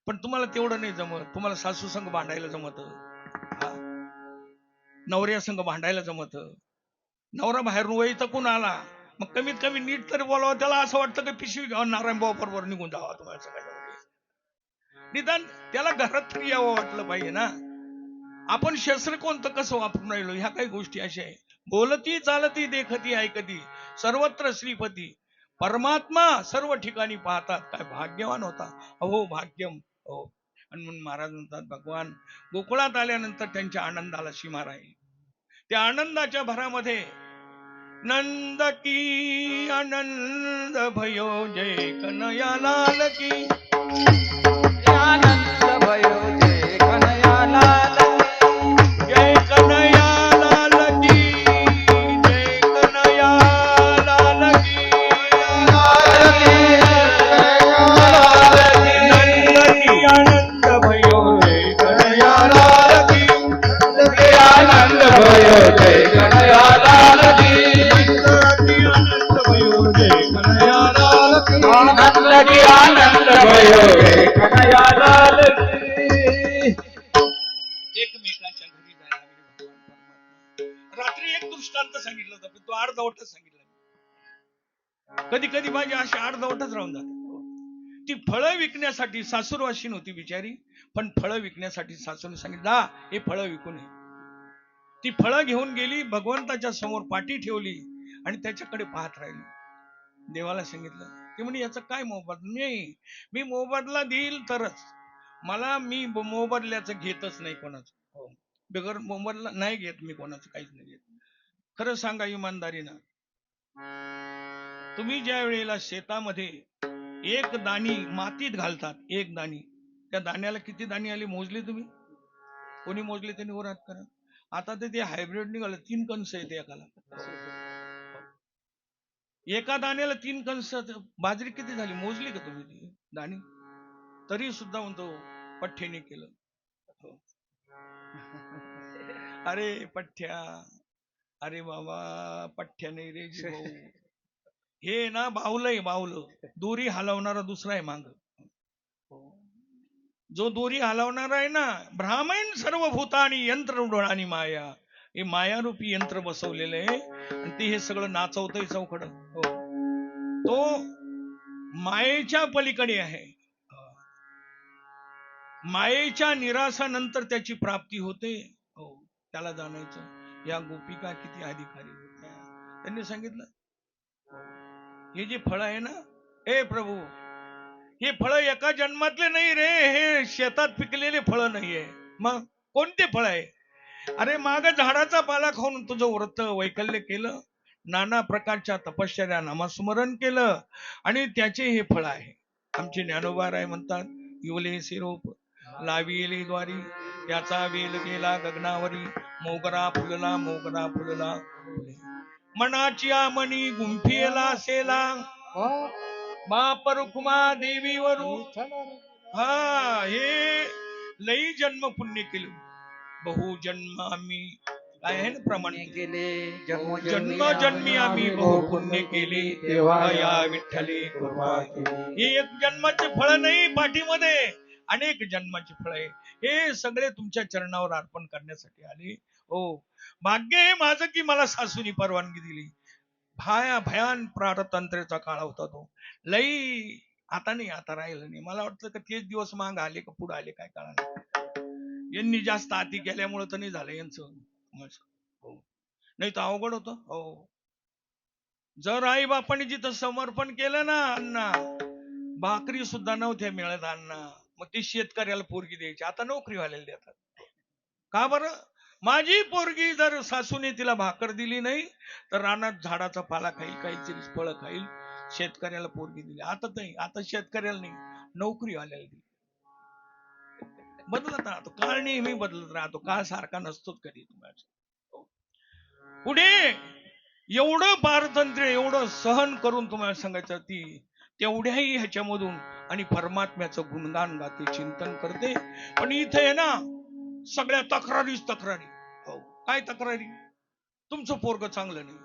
पण तुम्हाला तेवढं नाही जमत. तुम्हाला सासू संघ भांडायला जमत, नवऱ्या संघ भांडायला जमत. नवरा बाहेरून वैता कोण आला, मग कमीत कमी नीट तरी बोलावं. त्याला असं वाटतं की पिशवी घ्यावं, नारायण भाऊ बरोबर निघून जावा, तुम्हाला सगळ्या निदान त्याला घरात तरी यावं वाटलं पाहिजे ना. आपण शस्त्र कोणतं कसं वापरून राहिलो, ह्या काही गोष्टी अशा आहे. बोलती चालती देखती ऐकती सर्वत्र श्रीपती, परमात्मा सर्व ठिकाणी पाहतात. काय भाग्यवान होता, अहो भाग्यम. हो, आणि म्हणून महाराज म्हणतात, भगवान गोकुळात आल्यानंतर त्यांच्या आनंदाला सीमा राहील. त्या आनंदाच्या भरामध्ये नंद की आनंद भयो जय कन्हैया लाल की, आनंद भयो जय कन्हैया लाल जय कन्हैया लाल की, जय कन्हैया लाल की, नंद की आनंद भयो जय कन्हैया लाल की, आनंद भयो जय कन्हैया लाल की, आनंद भयो जय कन्हैया लाल की, आनंद की आनंद भयो जय कन्हैया लाल की. एकमेकाच्या घरी जायला लागले भगवान परमात्मा. रात्री एक दृष्टांत सांगितलं होतं, पण तो अर्धवटच सांगितलं. कधी कधी माझी अशी अर्धवटच राहून जाते. ती फळं विकण्यासाठी सासूरवाशी नव्हती बिचारी, पण फळं विकण्यासाठी सासूने सांगितलं, हे फळं विकून ये. ती फळं घेऊन गेली, भगवंताच्या समोर पाठी ठेवली आणि त्याच्याकडे पाहत राहिली. देवाला सांगितलं, ते म्हणे याचा काय मोबदला? नाही, मी मोबदला देईल तरच, मी मोबदल्याचं घेतच नाही कोणाचं. हो, बिगर मोबदला नाही घेत मी कोणाचं, काहीच नाही घेत. खरं सांगा इमानदारीनं, तुम्ही ज्या वेळेला शेतामध्ये एक दाणी मातीत घालतात, एक दाणी, त्या दाण्याला किती दाणी आली मोजली तुम्ही? कोणी मोजले त्यांनी वर हात करा. आता ते हायब्रिड निघालं, 3 कणस येते एकाला. एका दाण्याला 3 कणस. बाजरी किती झाली मोजली का तुम्ही ती दाणी? तरी सुद्धा म्हणतो पठ्ठ्याने केलं. अरे पठ्ठ्या, अरे बाबा पठ्ठ्याने रे भाऊ, हे ना बाहुलं आहे, बाहुलं. दोरी हलवणारा दुसरा आहे मांग. जो दोरी हलवणारा आहे ना, ब्राह्मण सर्व भूतानी यंत्र आणि माया, हे मायारूपी यंत्र बसवलेलं आहे आणि ते हे सगळं नाचवतंय चौकड. हो, तो मायेच्या पलीकडे आहे. मायेच्या निराशानंतर त्याची प्राप्ती होते. हो, त्याला जाणायचं. या गोपिका किती अधिकारी होत्या, त्यांनी सांगितलं हे जे फळ आहे ना, हे प्रभू, हे फळ एका जन्मातले नाही रे, हे शेतात पिकलेले फळ नाहीये. मग कोणते फळ आहे? अरे माग झाडाचा पाला खाऊन तुझं व्रत वैकल्य केलं, नाना प्रकारच्या तपश्चर्या नामस्मरण केलं आणि त्याचे हे फळ आहे. आमचे ज्ञानोबाराय म्हणतात, युवले सिरोप लाविले द्वारी, त्याचा वेल गेला गगनावरी, मोगरा फुलला मोगरा फुलला फुले. मनाची आमनी गुंफिला सेला, बाप रुक्मा देवीवरू. हा हे लई जन्म पुण्य केलं, बहु जन्म आम्ही काय आहे ना प्रमाण केले जन्म जन्मी आम्ही बहु पुण्य केले, तेव्हा या विठ्ठले कृपा केली. हे एक जन्माचे फळ नाही, पाठीमध्ये अनेक जन्माचे फळ आहे. हे सगळे तुमच्या चरणावर अर्पण करण्यासाठी आले. हो, भाग्य हे माझं की मला सासूनी परवानगी दिली. भयान प्रारतंत्र्याचा काळ होता तो. लई आता नाही, आता राहिलं नाही. मला वाटतं का तेच दिवस माग आले का पुढे आले काय कळणार. यांनी जास्त अति केल्यामुळे तर नाही झालं यांचं. हो, नाही तर अवघड होतं. हो, जर आई बापाने जिथं समर्पण केलं ना अण्णा, भाकरी सुद्धा नव्हत्या मिळत अण्णा, मग ती शेतकऱ्याला पोरगी द्यायची. आता नोकरीवाल्याला देतात. का बरं? माझी पोरगी जर सासूने तिला भाकर दिली नाही तर रानात झाडाचा पाला खाईल, काहीतरी फळ खाईल. शेतकऱ्याला पोरगी दिली. आता नाही, आता शेतकऱ्याला नाही, नोकरीवाल्याला दिली. बदलत राहतो काळ, नेहमी बदलत राहतो. काळ सारखा नसतोच कधी. तुम्हाला पुढे एवढं पारतंत्र्य, एवढं सहन करून तुम्हाला सांगायचं, ती तेवढ्याही ह्याच्यामधून आणि परमात्म्याचं गुणगान गाते, चिंतन करते. पण इथे आहे ना सगळ्या तक्रारीच तक्रारी. हो, काय तक्रारी? तुमचं पोरग चांगलं नाही,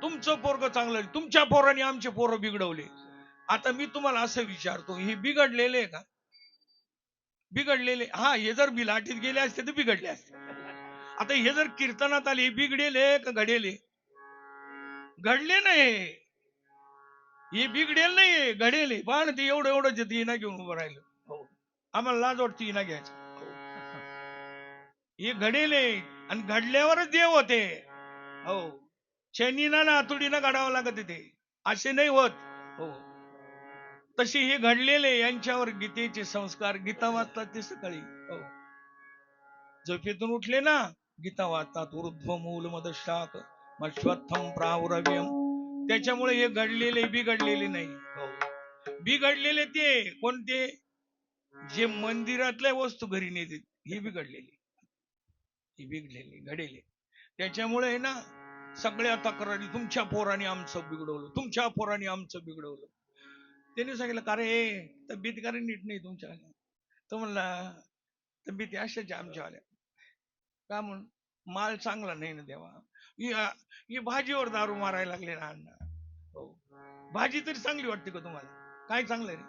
तुमचं पोरग चांगलं नाही, तुमच्या पोराने आमचे पोरं बिघडवले. आता मी तुम्हाला असं विचारतो, हे बिघडलेले का? बिघडलेले. हा, हे जर बिलाटीत गेले असते तर बिघडले असते. आता हे जर कीर्तनात आले, बिघडेले का घडेले? घडले नाही, हे बिघडेल नाही, घडेले. पण ते एवढं एवढं जे इना घेऊन उभं राहिलं. हो, आम्हाला लाज वाटते इना घ्यायचं. हे घडेले आणि घडल्यावरच देव होते. हो, शनीना ना आतुडीनं घडावं लागत ते, असे नाही होत. हो, तसे हे घडलेले यांच्यावर गीतेचे संस्कार. गीता वाचतात ते सकाळी. हो, झोपेतून उठले ना गीता वाचतात. ऊर्ध्व मूल मदशाक मश्वत्थम प्रावरव्यम. त्याच्यामुळे हे घडलेले बिघडलेले नाही. हो, बिघडलेले ते कोणते? जे मंदिरातल्या वस्तू घरी नेतात, हे बिघडलेले, हे बिघडलेले घडेले. त्याच्यामुळे आहे ना सगळ्या तक्रारी, तुमच्या पोराने आमचं बिघडवलं, तुमच्या पोराने आमचं बिघडवलं. त्यांनी सांगितलं, का रे तब्येत का रे नीट नाही तुमच्या? तो म्हणला, तब्येती अशाच्या आमच्यावाल्या. का म्हणून? माल चांगला नाही ना देवा. ही भाजीवर दारू मारायला लागले ना अण्णा. हो, भाजी तरी चांगली वाटते का तुम्हाला? काय चांगलं रे?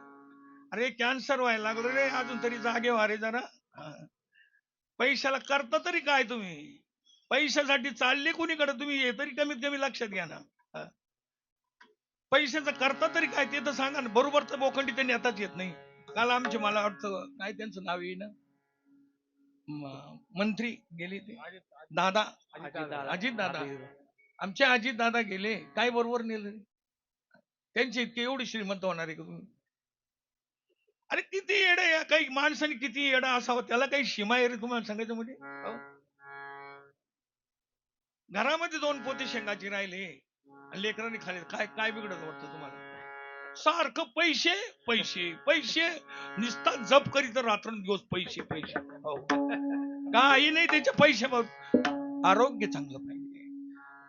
अरे कॅन्सर व्हायला लागलो रे, अजून तरी जागे व्हा रे जरा. पैशाला करता तरी काय तुम्ही? पैशासाठी चालले कुणीकडे तुम्ही, हे तरी कमीत कमी लक्षात घ्या ना. पैशाचं करता तरी काय ते तर सांगा ना. बरोबर तर बोखंडी त्यांनी आताच येत नाही. काल आमचे, मला वाटतं काय त्यांचं नाव येईना, मंत्री गेले ते दादा, अजित दादा. आमचे अजित दादा गेले, काय बरोबर नेलं? त्यांचे इतके एवढे श्रीमंत होणार आहे का तुम्ही? अरे किती येडा, काही माणसाने किती येडा असावं, त्याला काही सीमा आहे रे तुम्हाला सांगायचं म्हणजे. घरामध्ये 2 पोते शेंगाची राहिले, लेकरांनी खाले, काय काय बिघडत वाटतं तुम्हाला? सारखं पैसे पैसे पैसे, निस्ता जप करीत रात्रंदिवस पैसे पैसे. हो, काही नाही त्याच्या पैशावर. आरोग्य चांगलं पाहिजे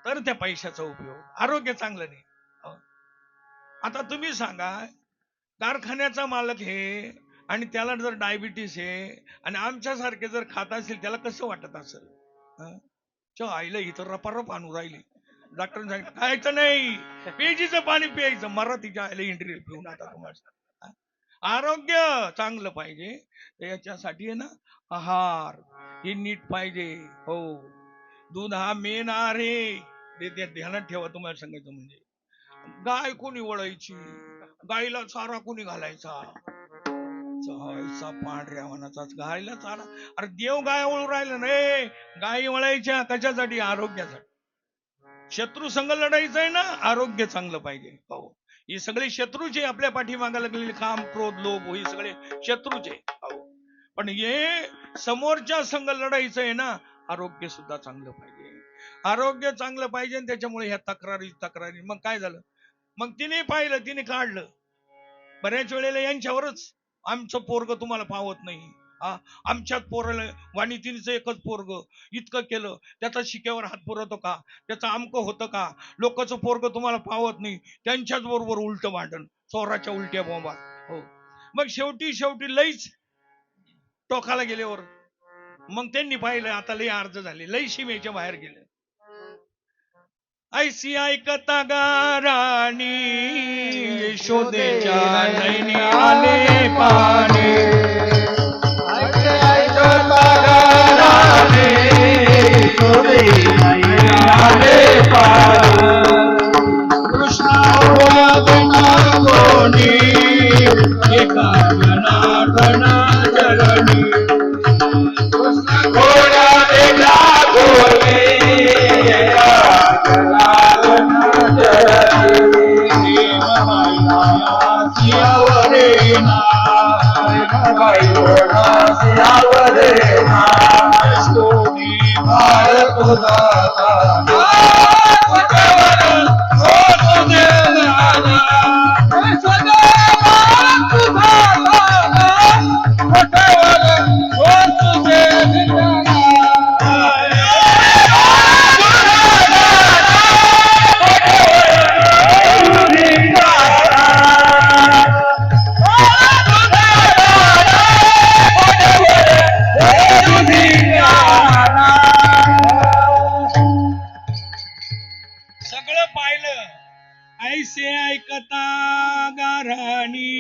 तर त्या पैशाचा उपयोग. आरोग्य चांगलं नाही. हो, आता तुम्ही सांगा, कारखान्याचा मालक हे आणि त्याला जर डायबिटीस आहे आणि आमच्यासारखे जर खात असेल, त्याला कसं वाटत असेल? आईला इतर रपारप आणू राहिले. डॉक्टरने सांगितलं खायचं नाही, पेजीचं पाणी प्यायचं. मराठीच्या आईला इंटरव्ह्यू पिऊन. आता तुम्हाला आरोग्य चांगलं पाहिजे, याच्यासाठी आहे ना आहार हे नीट पाहिजे. हो, दूध हा मेन आहार आहे, ते ध्यानात ठेवा. तुम्हाला सांगायचं म्हणजे, गाय कोणी वळायची, गाईला चारा कोणी घालायचा? पांढऱ्या मनाचाच गायला चारा. अरे देव गाय वळू राहिला नाही, गायी वळायच्या कशासाठी? आरोग्यासाठी. शत्रू संघ लढायचं आहे ना, आरोग्य चांगलं पाहिजे. हो, हे सगळे शत्रूचे आपल्या पाठीमागा लागलेले, काम क्रोध लोभ, हे सगळे शत्रूचे. हो, पण हे समोरच्या संघ लढायचं आहे ना, आरोग्य सुद्धा चांगलं पाहिजे. आरोग्य चांगलं पाहिजे आणि त्याच्यामुळे ह्या तक्रारी मग काय झालं, मग तिने पाहिलं, तिने काढलं. बऱ्याच वेळेला यांच्यावरच आमचं पोरग तुम्हाला पावत नाही, आमच्याच पोराला वाणी तिचं एकच पोरग इतकं केलं, त्याचा शिक्यावर हात पुरवतो का, त्याचं आमकं होतं का, लोकांचं पोरग तुम्हाला पावत नाही, त्यांच्याच बरोबर उलट भांडण, चोराच्या उलट्या बोंबा. हो, मग शेवटी लईच टोकाला गेल्यावर मग त्यांनी पाहिलं आता लई अर्ज झाले, लई सीमेच्या बाहेर गेले. ऐसी ऐकता गाराणी यशोदेच्या नैनी आले पाणी. कृष्णा कोणी एका जनार्दना जगणी. कृष्ण घोडा देखा घोडे सगळं पाहिलं. ऐसे ऐकता गाराणी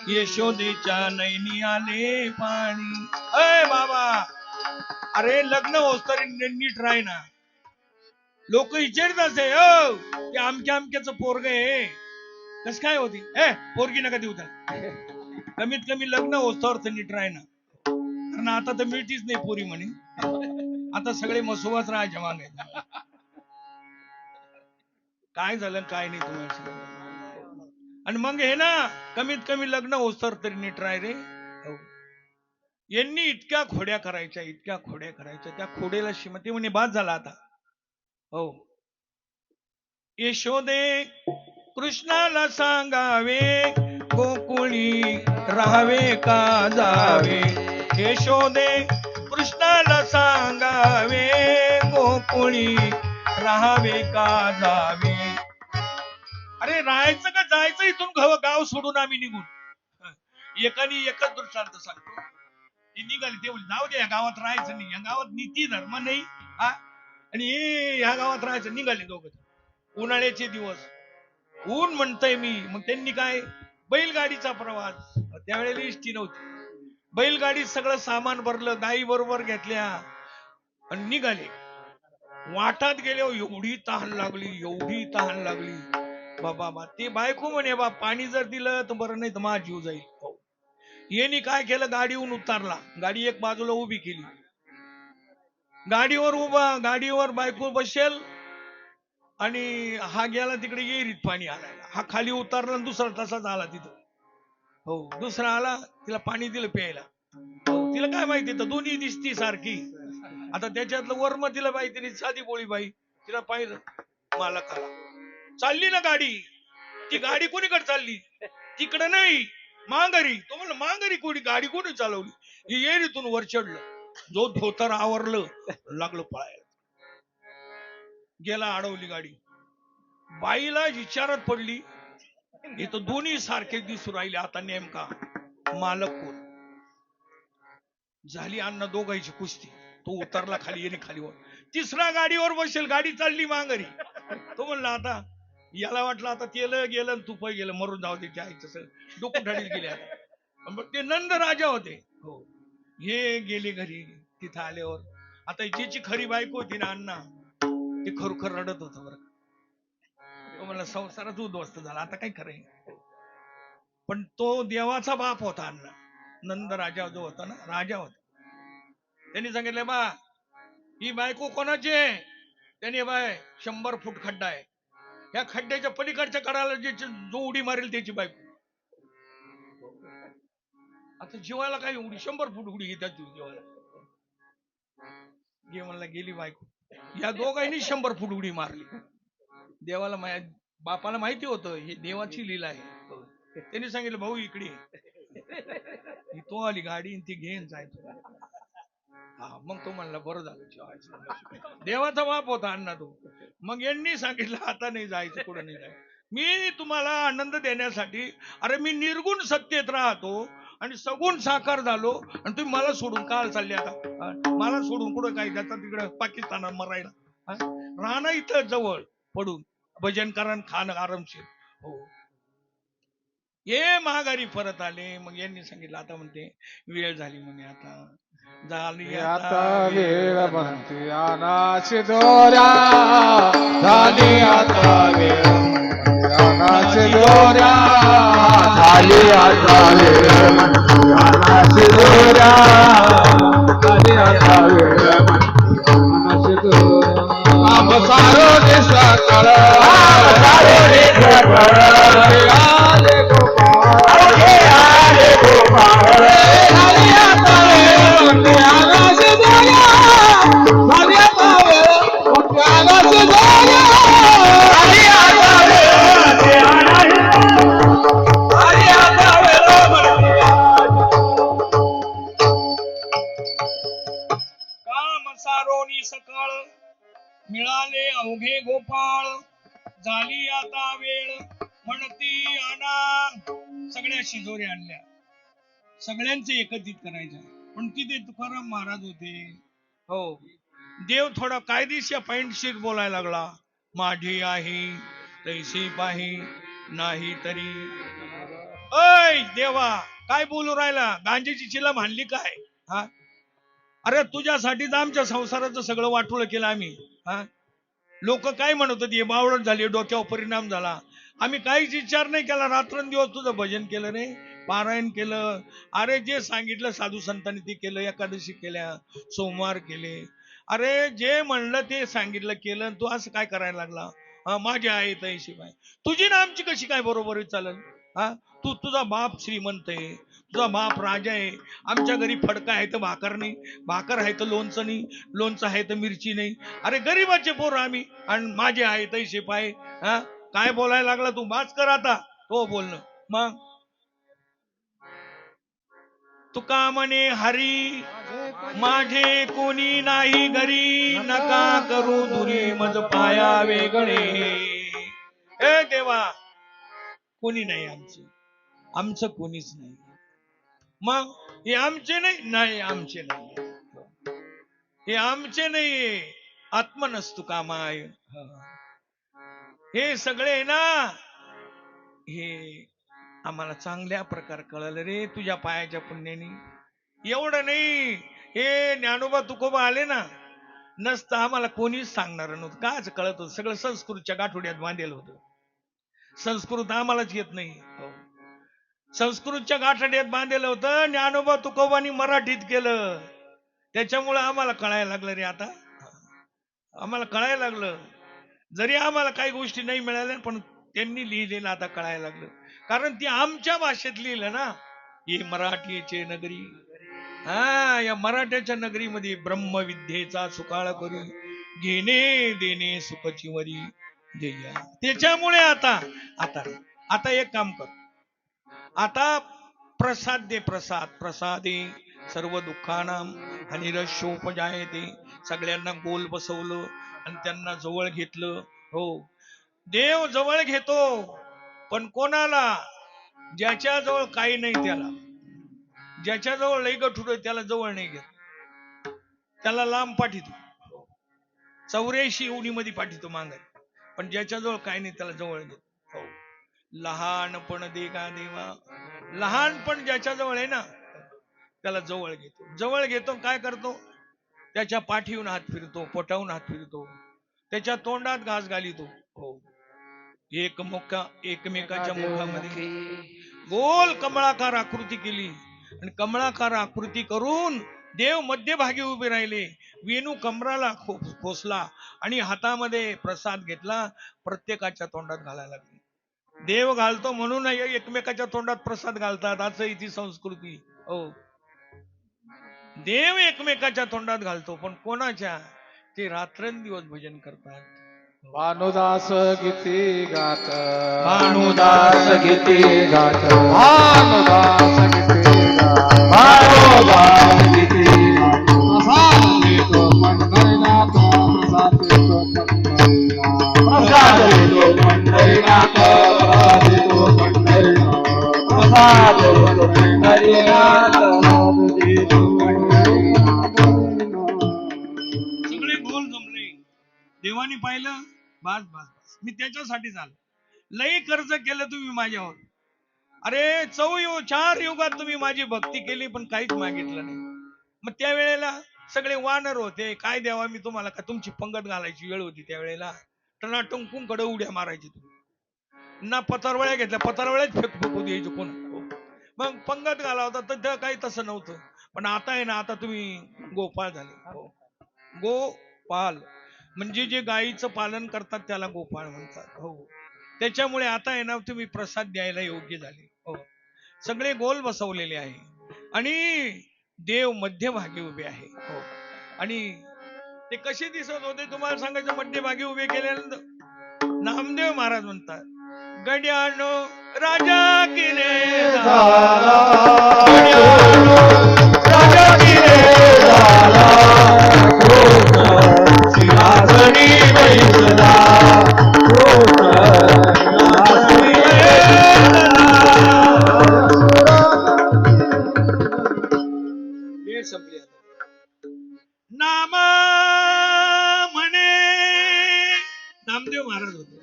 यशोदेच्या नैनी आले पाणी. अय बाबा, अरे लग्न होस्तरी नीट राही ना. लोक विचारित असे, ते आमक्याचं पोरग आहे, कस काय होती पोरगी नका देऊ त्याला. कमीत कमी लग्न होस्तवर तर नीट राही ना, कारण आता तर मिळतीच नाही पोरी म्हणे, आता सगळे मसोबाच राहायच्या मागे. काय झालं काय नाही तुम्हाला. आणि मग हे ना, कमीत कमी लग्न होस्तर तरी नीट राय रे. यांनी इतक्या खोड्या करायच्या, त्या खोडेला श्रीमती म्हणे बाद झाला आता. हो, यशोदे कृष्णाला सांगावे गोकुळी राहावे का जावे. यशोदे कृष्णाला सांगावे गोकुळी राहावे का जावे. अरे राहायचं का जायचं इथून, गाव सोडून आम्ही निघून. एकाने एकच दृष्टांत सांगतो, ती निघाली ते जाऊ दे, या गावात राहायचं नाही, या गावात नीती धर्म नाही, आणि ह्या गावात राहायचं. निघाले दोघं. उन्हाळ्याचे दिवस, ऊन म्हणतय मी. मग त्यांनी काय, बैलगाडीचा प्रवास, त्यावेळेला इष्टी नव्हती, बैलगाडीत सगळं सामान भरलं, गाई बरोबर घेतल्या आणि निघाले. वाटात गेले, एवढी तहान लागली बाबा. ते बायको म्हणे, बा पाणी जर दिलं तर बरं, नाही तर माझा जीव जाईल. यांनी काय केलं, गाडीहून उतारला, गाडी एक बाजूला उभी केली, गाडीवर बायको बसेल आणि हा गेला तिकडे येरीत पाणी आणायला. हा खाली उतरला, दुसरा तसाच आला तिथं. हो, दुसरा आला, तिला पाणी दिलं प्यायला. तिला काय माहिती, तर दोन्ही दिसती सारखी. आता त्याच्यातलं वर्म तिला माहिती, साधी बोळी बाई. तिला पाहिलं, मालकाला चालली ना गाडी, ती गाडी कोणीकडे चालली, तिकडे नाही, मांगरी. तो म्हणलं मांगरी कोणी, गाडी कोणी चालवली. येरीतून वर चढलं, जो धोतर आवरलं, लागलं पळायला. गेला, अडवली गाडी. बाईला विचारत पडली, हे तर दोन्ही सारखे दिसू राहिले, आता नेमका मालक कोण. झाली अन्न दोघांची कुस्ती. तो उतरला खाली, येणे खाली वर. तिसरा गाडीवर बसेल, गाडी चालली मांगरी. तो म्हणला, आता याला वाटलं आता तेल गेलं आणि तुप गेलं, मरून जाऊ दे, जायचं डोकं ढाळीत गेले. आता मग ते नंद राजा होते. हो, हे गेले घरी. तिथं आल्यावर आता ज्याची खरी बायको होती ना अण्णा, ते खरोखर रडत होत बरं. तो म्हणला संसारात उद्ध्वस्त झाला, आता काय खरंय. पण तो देवाचा बाप होता अण्णा. नंद राजा जो होता ना, राजा होता. त्यांनी सांगितलं, बा ही बायको कोणाची आहे. त्याने बाय 100 फूट खड्डा आहे, या खड्ड्याच्या पलीकडच्या कडाला जो उडी मारेल त्याची बायको. आता जीवाला काय उडी, 100 फूट उडी घेतात जीवाला. घे म्हणला, गेली बायको. या दोघांनी 100 फूट उडी मारली. देवाला बापाला माहिती होतं हे देवाची लीला आहे. त्यांनी सांगितलं, भाऊ इकडे ही तो आली गाडी आणि ती घेऊन जायचो. हा, मग तो म्हणला बरं झालं, देवाचा बाप होता अण्णा तो. मग यांनी सांगितलं आता नाही जायचं, कुठं नाही जायचं. मी तुम्हाला आनंद देण्यासाठी, अरे मी निर्गुण सत्तेत राहतो आणि सगुण साकार झालो आणि तुम्ही मला सोडून काल चालले आता. मला सोडून कुठं काय जाता तिकडं पाकिस्तानात मरायला. राहणं इथं जवळ पडून भजन करा, खाणं आरामशीर. हो, ये महागारी परत आले. मग यांनी सांगितलं आता म्हणते वेळ झाली म्हणे, आता झाली आता वेळ म्हणते अनाची दोऱ्या झाली, आता वेळ म्हणते अनाची दोऱ्या झाली आता वेळ म्हणते अनाची दोऱ्या, झाली आता वेळ म्हणते अनाची दोऱ्या. आम सारो सकाळ आले गोपाळ, आले गोपाळ, झाली आता वेळ म्हणते अनाची दोऱ्या, झाली आता वेळ म्हणते अनाची दोऱ्या, झाली आता वेळ म्हणते अनाची झाली आता वेळ म्हणते. काम सारोनी सकाळ मिळाले अवघे गोपाळ, झाली आता वेळ म्हणती आणा. सगळ्या शिजोऱ्या आणल्या, सगळ्यांचे एकत्रित करायच्या. पण तिथे तुकाराम महाराज होते. हो, देव थोडा कायदेशीर पॉइंटशीर बोलायला लागला. माझी आहे तैसी पाही नाही तरी. अय देवा, काय बोलू राहिला? गांजेची चिलम हाणली काय? हा, अरे तुझ्यासाठीच आमच्या संसाराचं सगळं वाटोळ केलं आम्ही. हा, लोक काय म्हणत होते, बावळट झाली, डोक्यावर परिणाम झाला. आम्ही काहीच विचार नाही केला. रात्रंदिवस तुझं भजन केलं रे, पारायण केलं. अरे जे सांगितलं साधू संतांनी ते केलं, एकादशी केल्या, सोमवार केले. अरे जे म्हणलं ते सांगितलं केलं. तू असं काय करायला लागला? हा, माझी आहे तैशी बाई. तुझी ना आमची कशी काय बरोबर चालेल? हा, तुझा बाप श्रीमंत आहे, तुझा बाप राजा आहे. आमच्या घरी फडका आहे तर भाकर नाही, भाकर आहे तर लोणचं नाही, लोणचं आहे तर मिरची नाही. अरे गरीबाचे पोर आम्ही, आणि माझे आहे तैसे पाय. हा, काय बोलायला लागला तू? बाच कर आता तो बोलणं. मग तुका म्हणे हरी माझे कोणी नाही घरी, नका करू दुरी मज पाया वेगळे. ए देवा, कोणी नाही आमचं कोणीच नाही. मग हे आमचे नाही, आमचे नाही, हे आमचे नाही. आत्मनस्तु कामाय. हे सगळे ना, हे आम्हाला चांगल्या प्रकार कळलं रे तुझ्या पायाच्या पुण्याने. एवढं नाही, हे ज्ञानोबा तुकोबा आले ना, नसतं आम्हाला कोणीच सांगणार नव्हतं. काच कळत होतं, सगळं संस्कृतच्या गाठोड्यात बांधलेलं होतं. संस्कृत आम्हालाच येत नाही. संस्कृतच्या गाठोड्यात बांधलेलं होतं. ज्ञानोबा तुकोबांनी मराठीत केलं, त्याच्यामुळे आम्हाला कळायला लागलं रे. आता आम्हाला कळायला लागलं. जरी आम्हाला काही गोष्टी नाही मिळाल्या, पण त्यांनी लिहिलेलं आता कळायला लागलं. कारण ती आमच्या भाषेत लिहिलं ना. हे मराठीचे नगरी, हा, या मराठ्याच्या नगरीमध्ये ब्रह्मविद्येचा सुकाळ करी, घेणे देणे सुखची वरी देया. त्याच्यामुळे आता आता आता एक काम कर, आता प्रसाद दे. प्रसादे सर्व दुःखानाम हनिरशोपजायते. सगळ्यांना गोल बसवलं आणि त्यांना जवळ घेतलं. हो, देव जवळ घेतो, पण कोणाला? ज्याच्या जवळ काही नाही त्याला. ज्याच्या जवळ लई गठुड त्याला जवळ नाही घेत, त्याला लांब पाठीतो. 84 उडीमध्ये पाठीतो मांगाय. पण ज्याच्या जवळ काही नाही त्याला जवळ घेतो. हो, लहानपण दे का देवा, लहानपण ज्याच्या जवळ आहे ना त्याला जवळ घेतो. जवळ घेतो, काय करतो? त्याच्या पाठीहून हात फिरतो, पोटाहून हात फिरतो, त्याच्या तोंडात घास घालितो. हो, एकमेकाच्या मुखामध्ये गोल कमळाकार आकृती केली, आणि कमळाकार आकृती करून देव मध्यभागी उभे राहिले. वेणू कमराला खोसला आणि हातामध्ये प्रसाद घेतला, प्रत्येकाच्या तोंडात घालायला लागले. देव घालतो म्हणून एकमेकाच्या तोंडात प्रसाद घालतात, असं इथे संस्कृती. हो, देव एकमेकाच्या तोंडात घालतो, पण कोणाच्या? ते रात्रंदिवस भजन करतात. भानुदास गीती गात, भानुदास गीती गात, भानुदास गीती गात, भानुदास गीती गात. प्रसाद देतो पंढरीनाथ, प्रसाद देतो पंढरीनाथ, प्रसाद देतो पंढरीनाथ, प्रसाद देतो पंढरीनाथ, प्रसाद देतो पंढरीनाथ, प्रसाद देतो पंढरीनाथ. सगळे गोल जमले. देवाने पाहिलं, बस बस बस, मी त्याच्यासाठीच आलो. लई कर्ज केलं तुम्ही माझ्यावर. अरे 4 युगात तुम्ही माझी भक्ती केली, पण काहीच मागितलं नाही. मग त्यावेळेला सगळे वानर होते. काय द्यावा मी तुम्हाला? का तुमची पंगत घालायची वेळ होती त्यावेळेला. टनाटंकून कडे उड्या मारायची तुम्ही ना. पतारवळ्या घेतल्या, पतारवळ्याच फेकू द्यायची कोण. मग पंगत घाला होता तर काही तसं नव्हतं. पण आता आहे ना, आता तुम्ही गोपाळ झाले. गोपाल म्हणजे जे गायीचं पालन करतात त्याला गोपाळ म्हणतात. हो, त्याच्यामुळे आता आहे ना, तुम्ही प्रसाद द्यायला योग्य झाले. हो, सगळे गोल बसवलेले आहे आणि देव मध्यभागी उभे आहे. हो, आणि ते कसे दिसत होते तुम्हाला सांगायचं. मध्यभागी उभे केल्यानंतर नामदेव महाराज म्हणतात, गड्यानो राजा किरे झाला, गड्यानो राजा किरे झाला, सिंहासनी बैसला, हे संपले. नाम म्हणे नामदेव महाराज होते.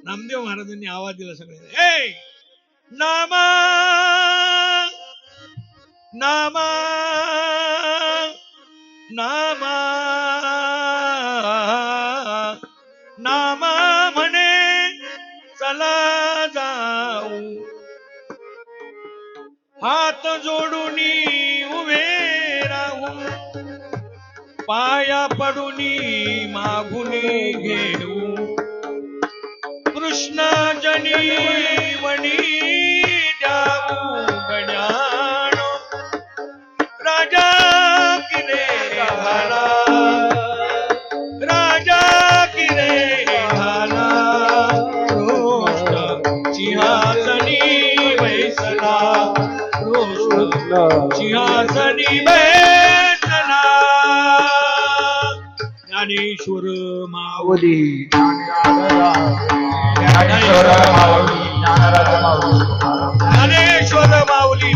नामदेव महाराजांनी आवाज दिला सगळ्यांना, ए नाम नाम नाम नाम म्हणे चला जाऊ, हात जोडून उभे राहू, पाया पडून मागून घेऊ, कृष्ण जनी वणी द्याऊ, गड्यानो राजा किरे झाला, राजा किरे झाला, कृष्ण सिंहासनी बैसला, कृष्ण सिंहासनी बैसला. ज्ञानेश्वर माऊली, ज्ञानेश्वर माऊली, ज्ञानराज माऊली, ज्ञानेश्वर माऊली,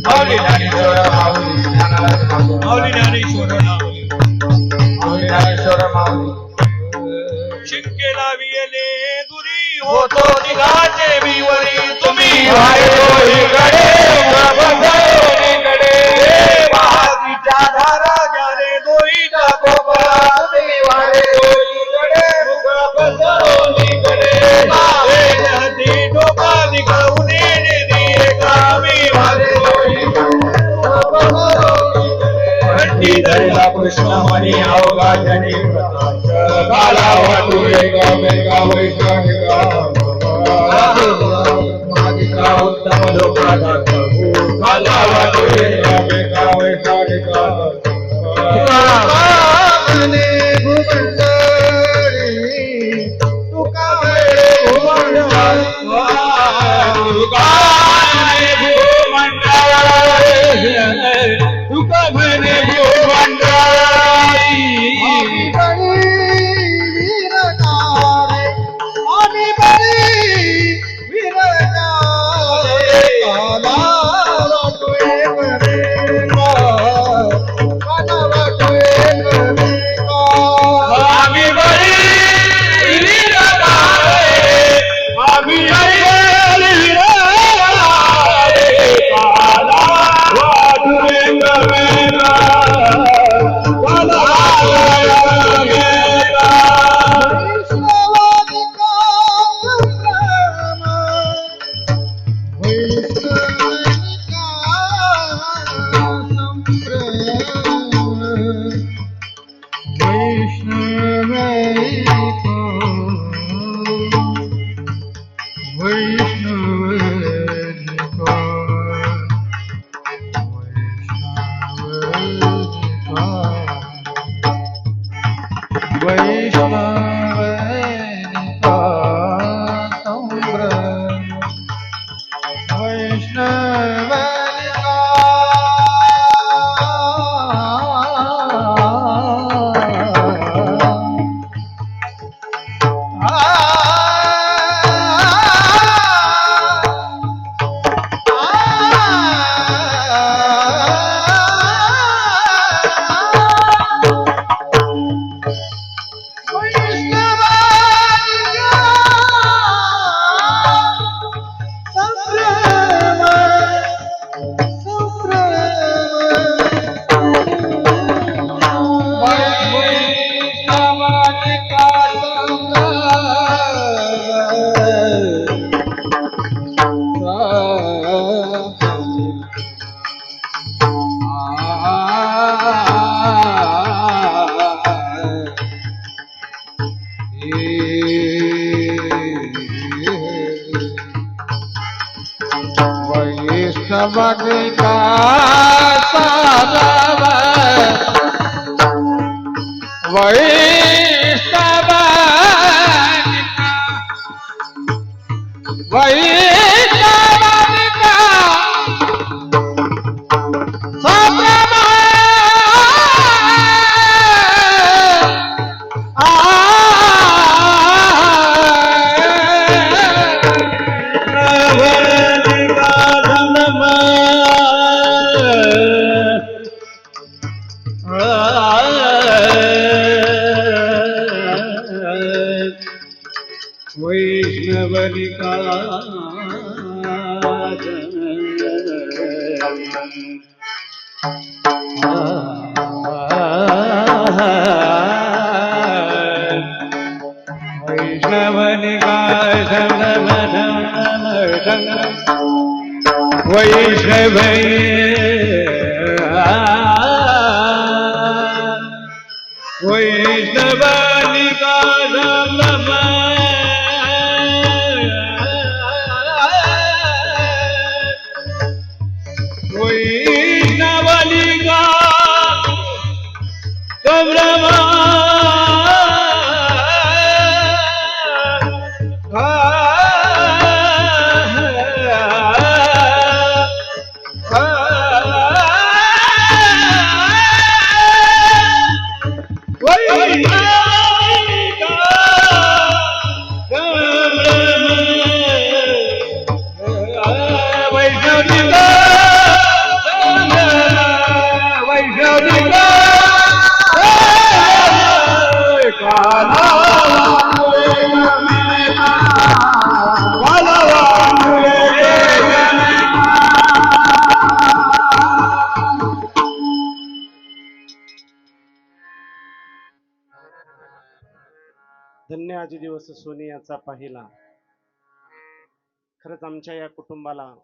माऊली ज्ञानेश्वर माऊली, ज्ञानराज माऊली, माऊली ज्ञानेश्वर माऊली, माऊली ज्ञानेश्वर माऊली. शिंकेला वियले दुरी होतो निघाचे विवरी, तुम्ही वाहिलो इकडे, बसलो इकडे, वाहतीच्या धारा जाने दोईचा गोपाळा, तुम्ही वाहिलो इकडे, बसलो इकडे, हाती डोका निघावून दिये गावी वाहिलो इकडे, बसलो इकडे. धरला कृष्ण मणी अवघा जनी प्रकाश, काला वाटुरे गावेगा वैशाखिका, मादिका उत्तम लोकाचा प्रभू, काला वाटुरे गावेगा वैशाखिका. तुकाने भुवंडरी, तुकाने भुवंडरी, तुकाने भूमंडळी, तुकाने भूमंडळी. आम्ही बळी वीरनारे, आम्ही बळी वीरनारे, काला वाटुळे वैष्णवनिका सारव वैष्णवनिका वैष्णवनिका सारव वैष्णवनिका वैष्णव वैष्णवनिका वैष्णवनिका संभ्रमा धन्य आजी दिवस सोनी याचा पाहिला. खरंच आमच्या या कुटुंबाला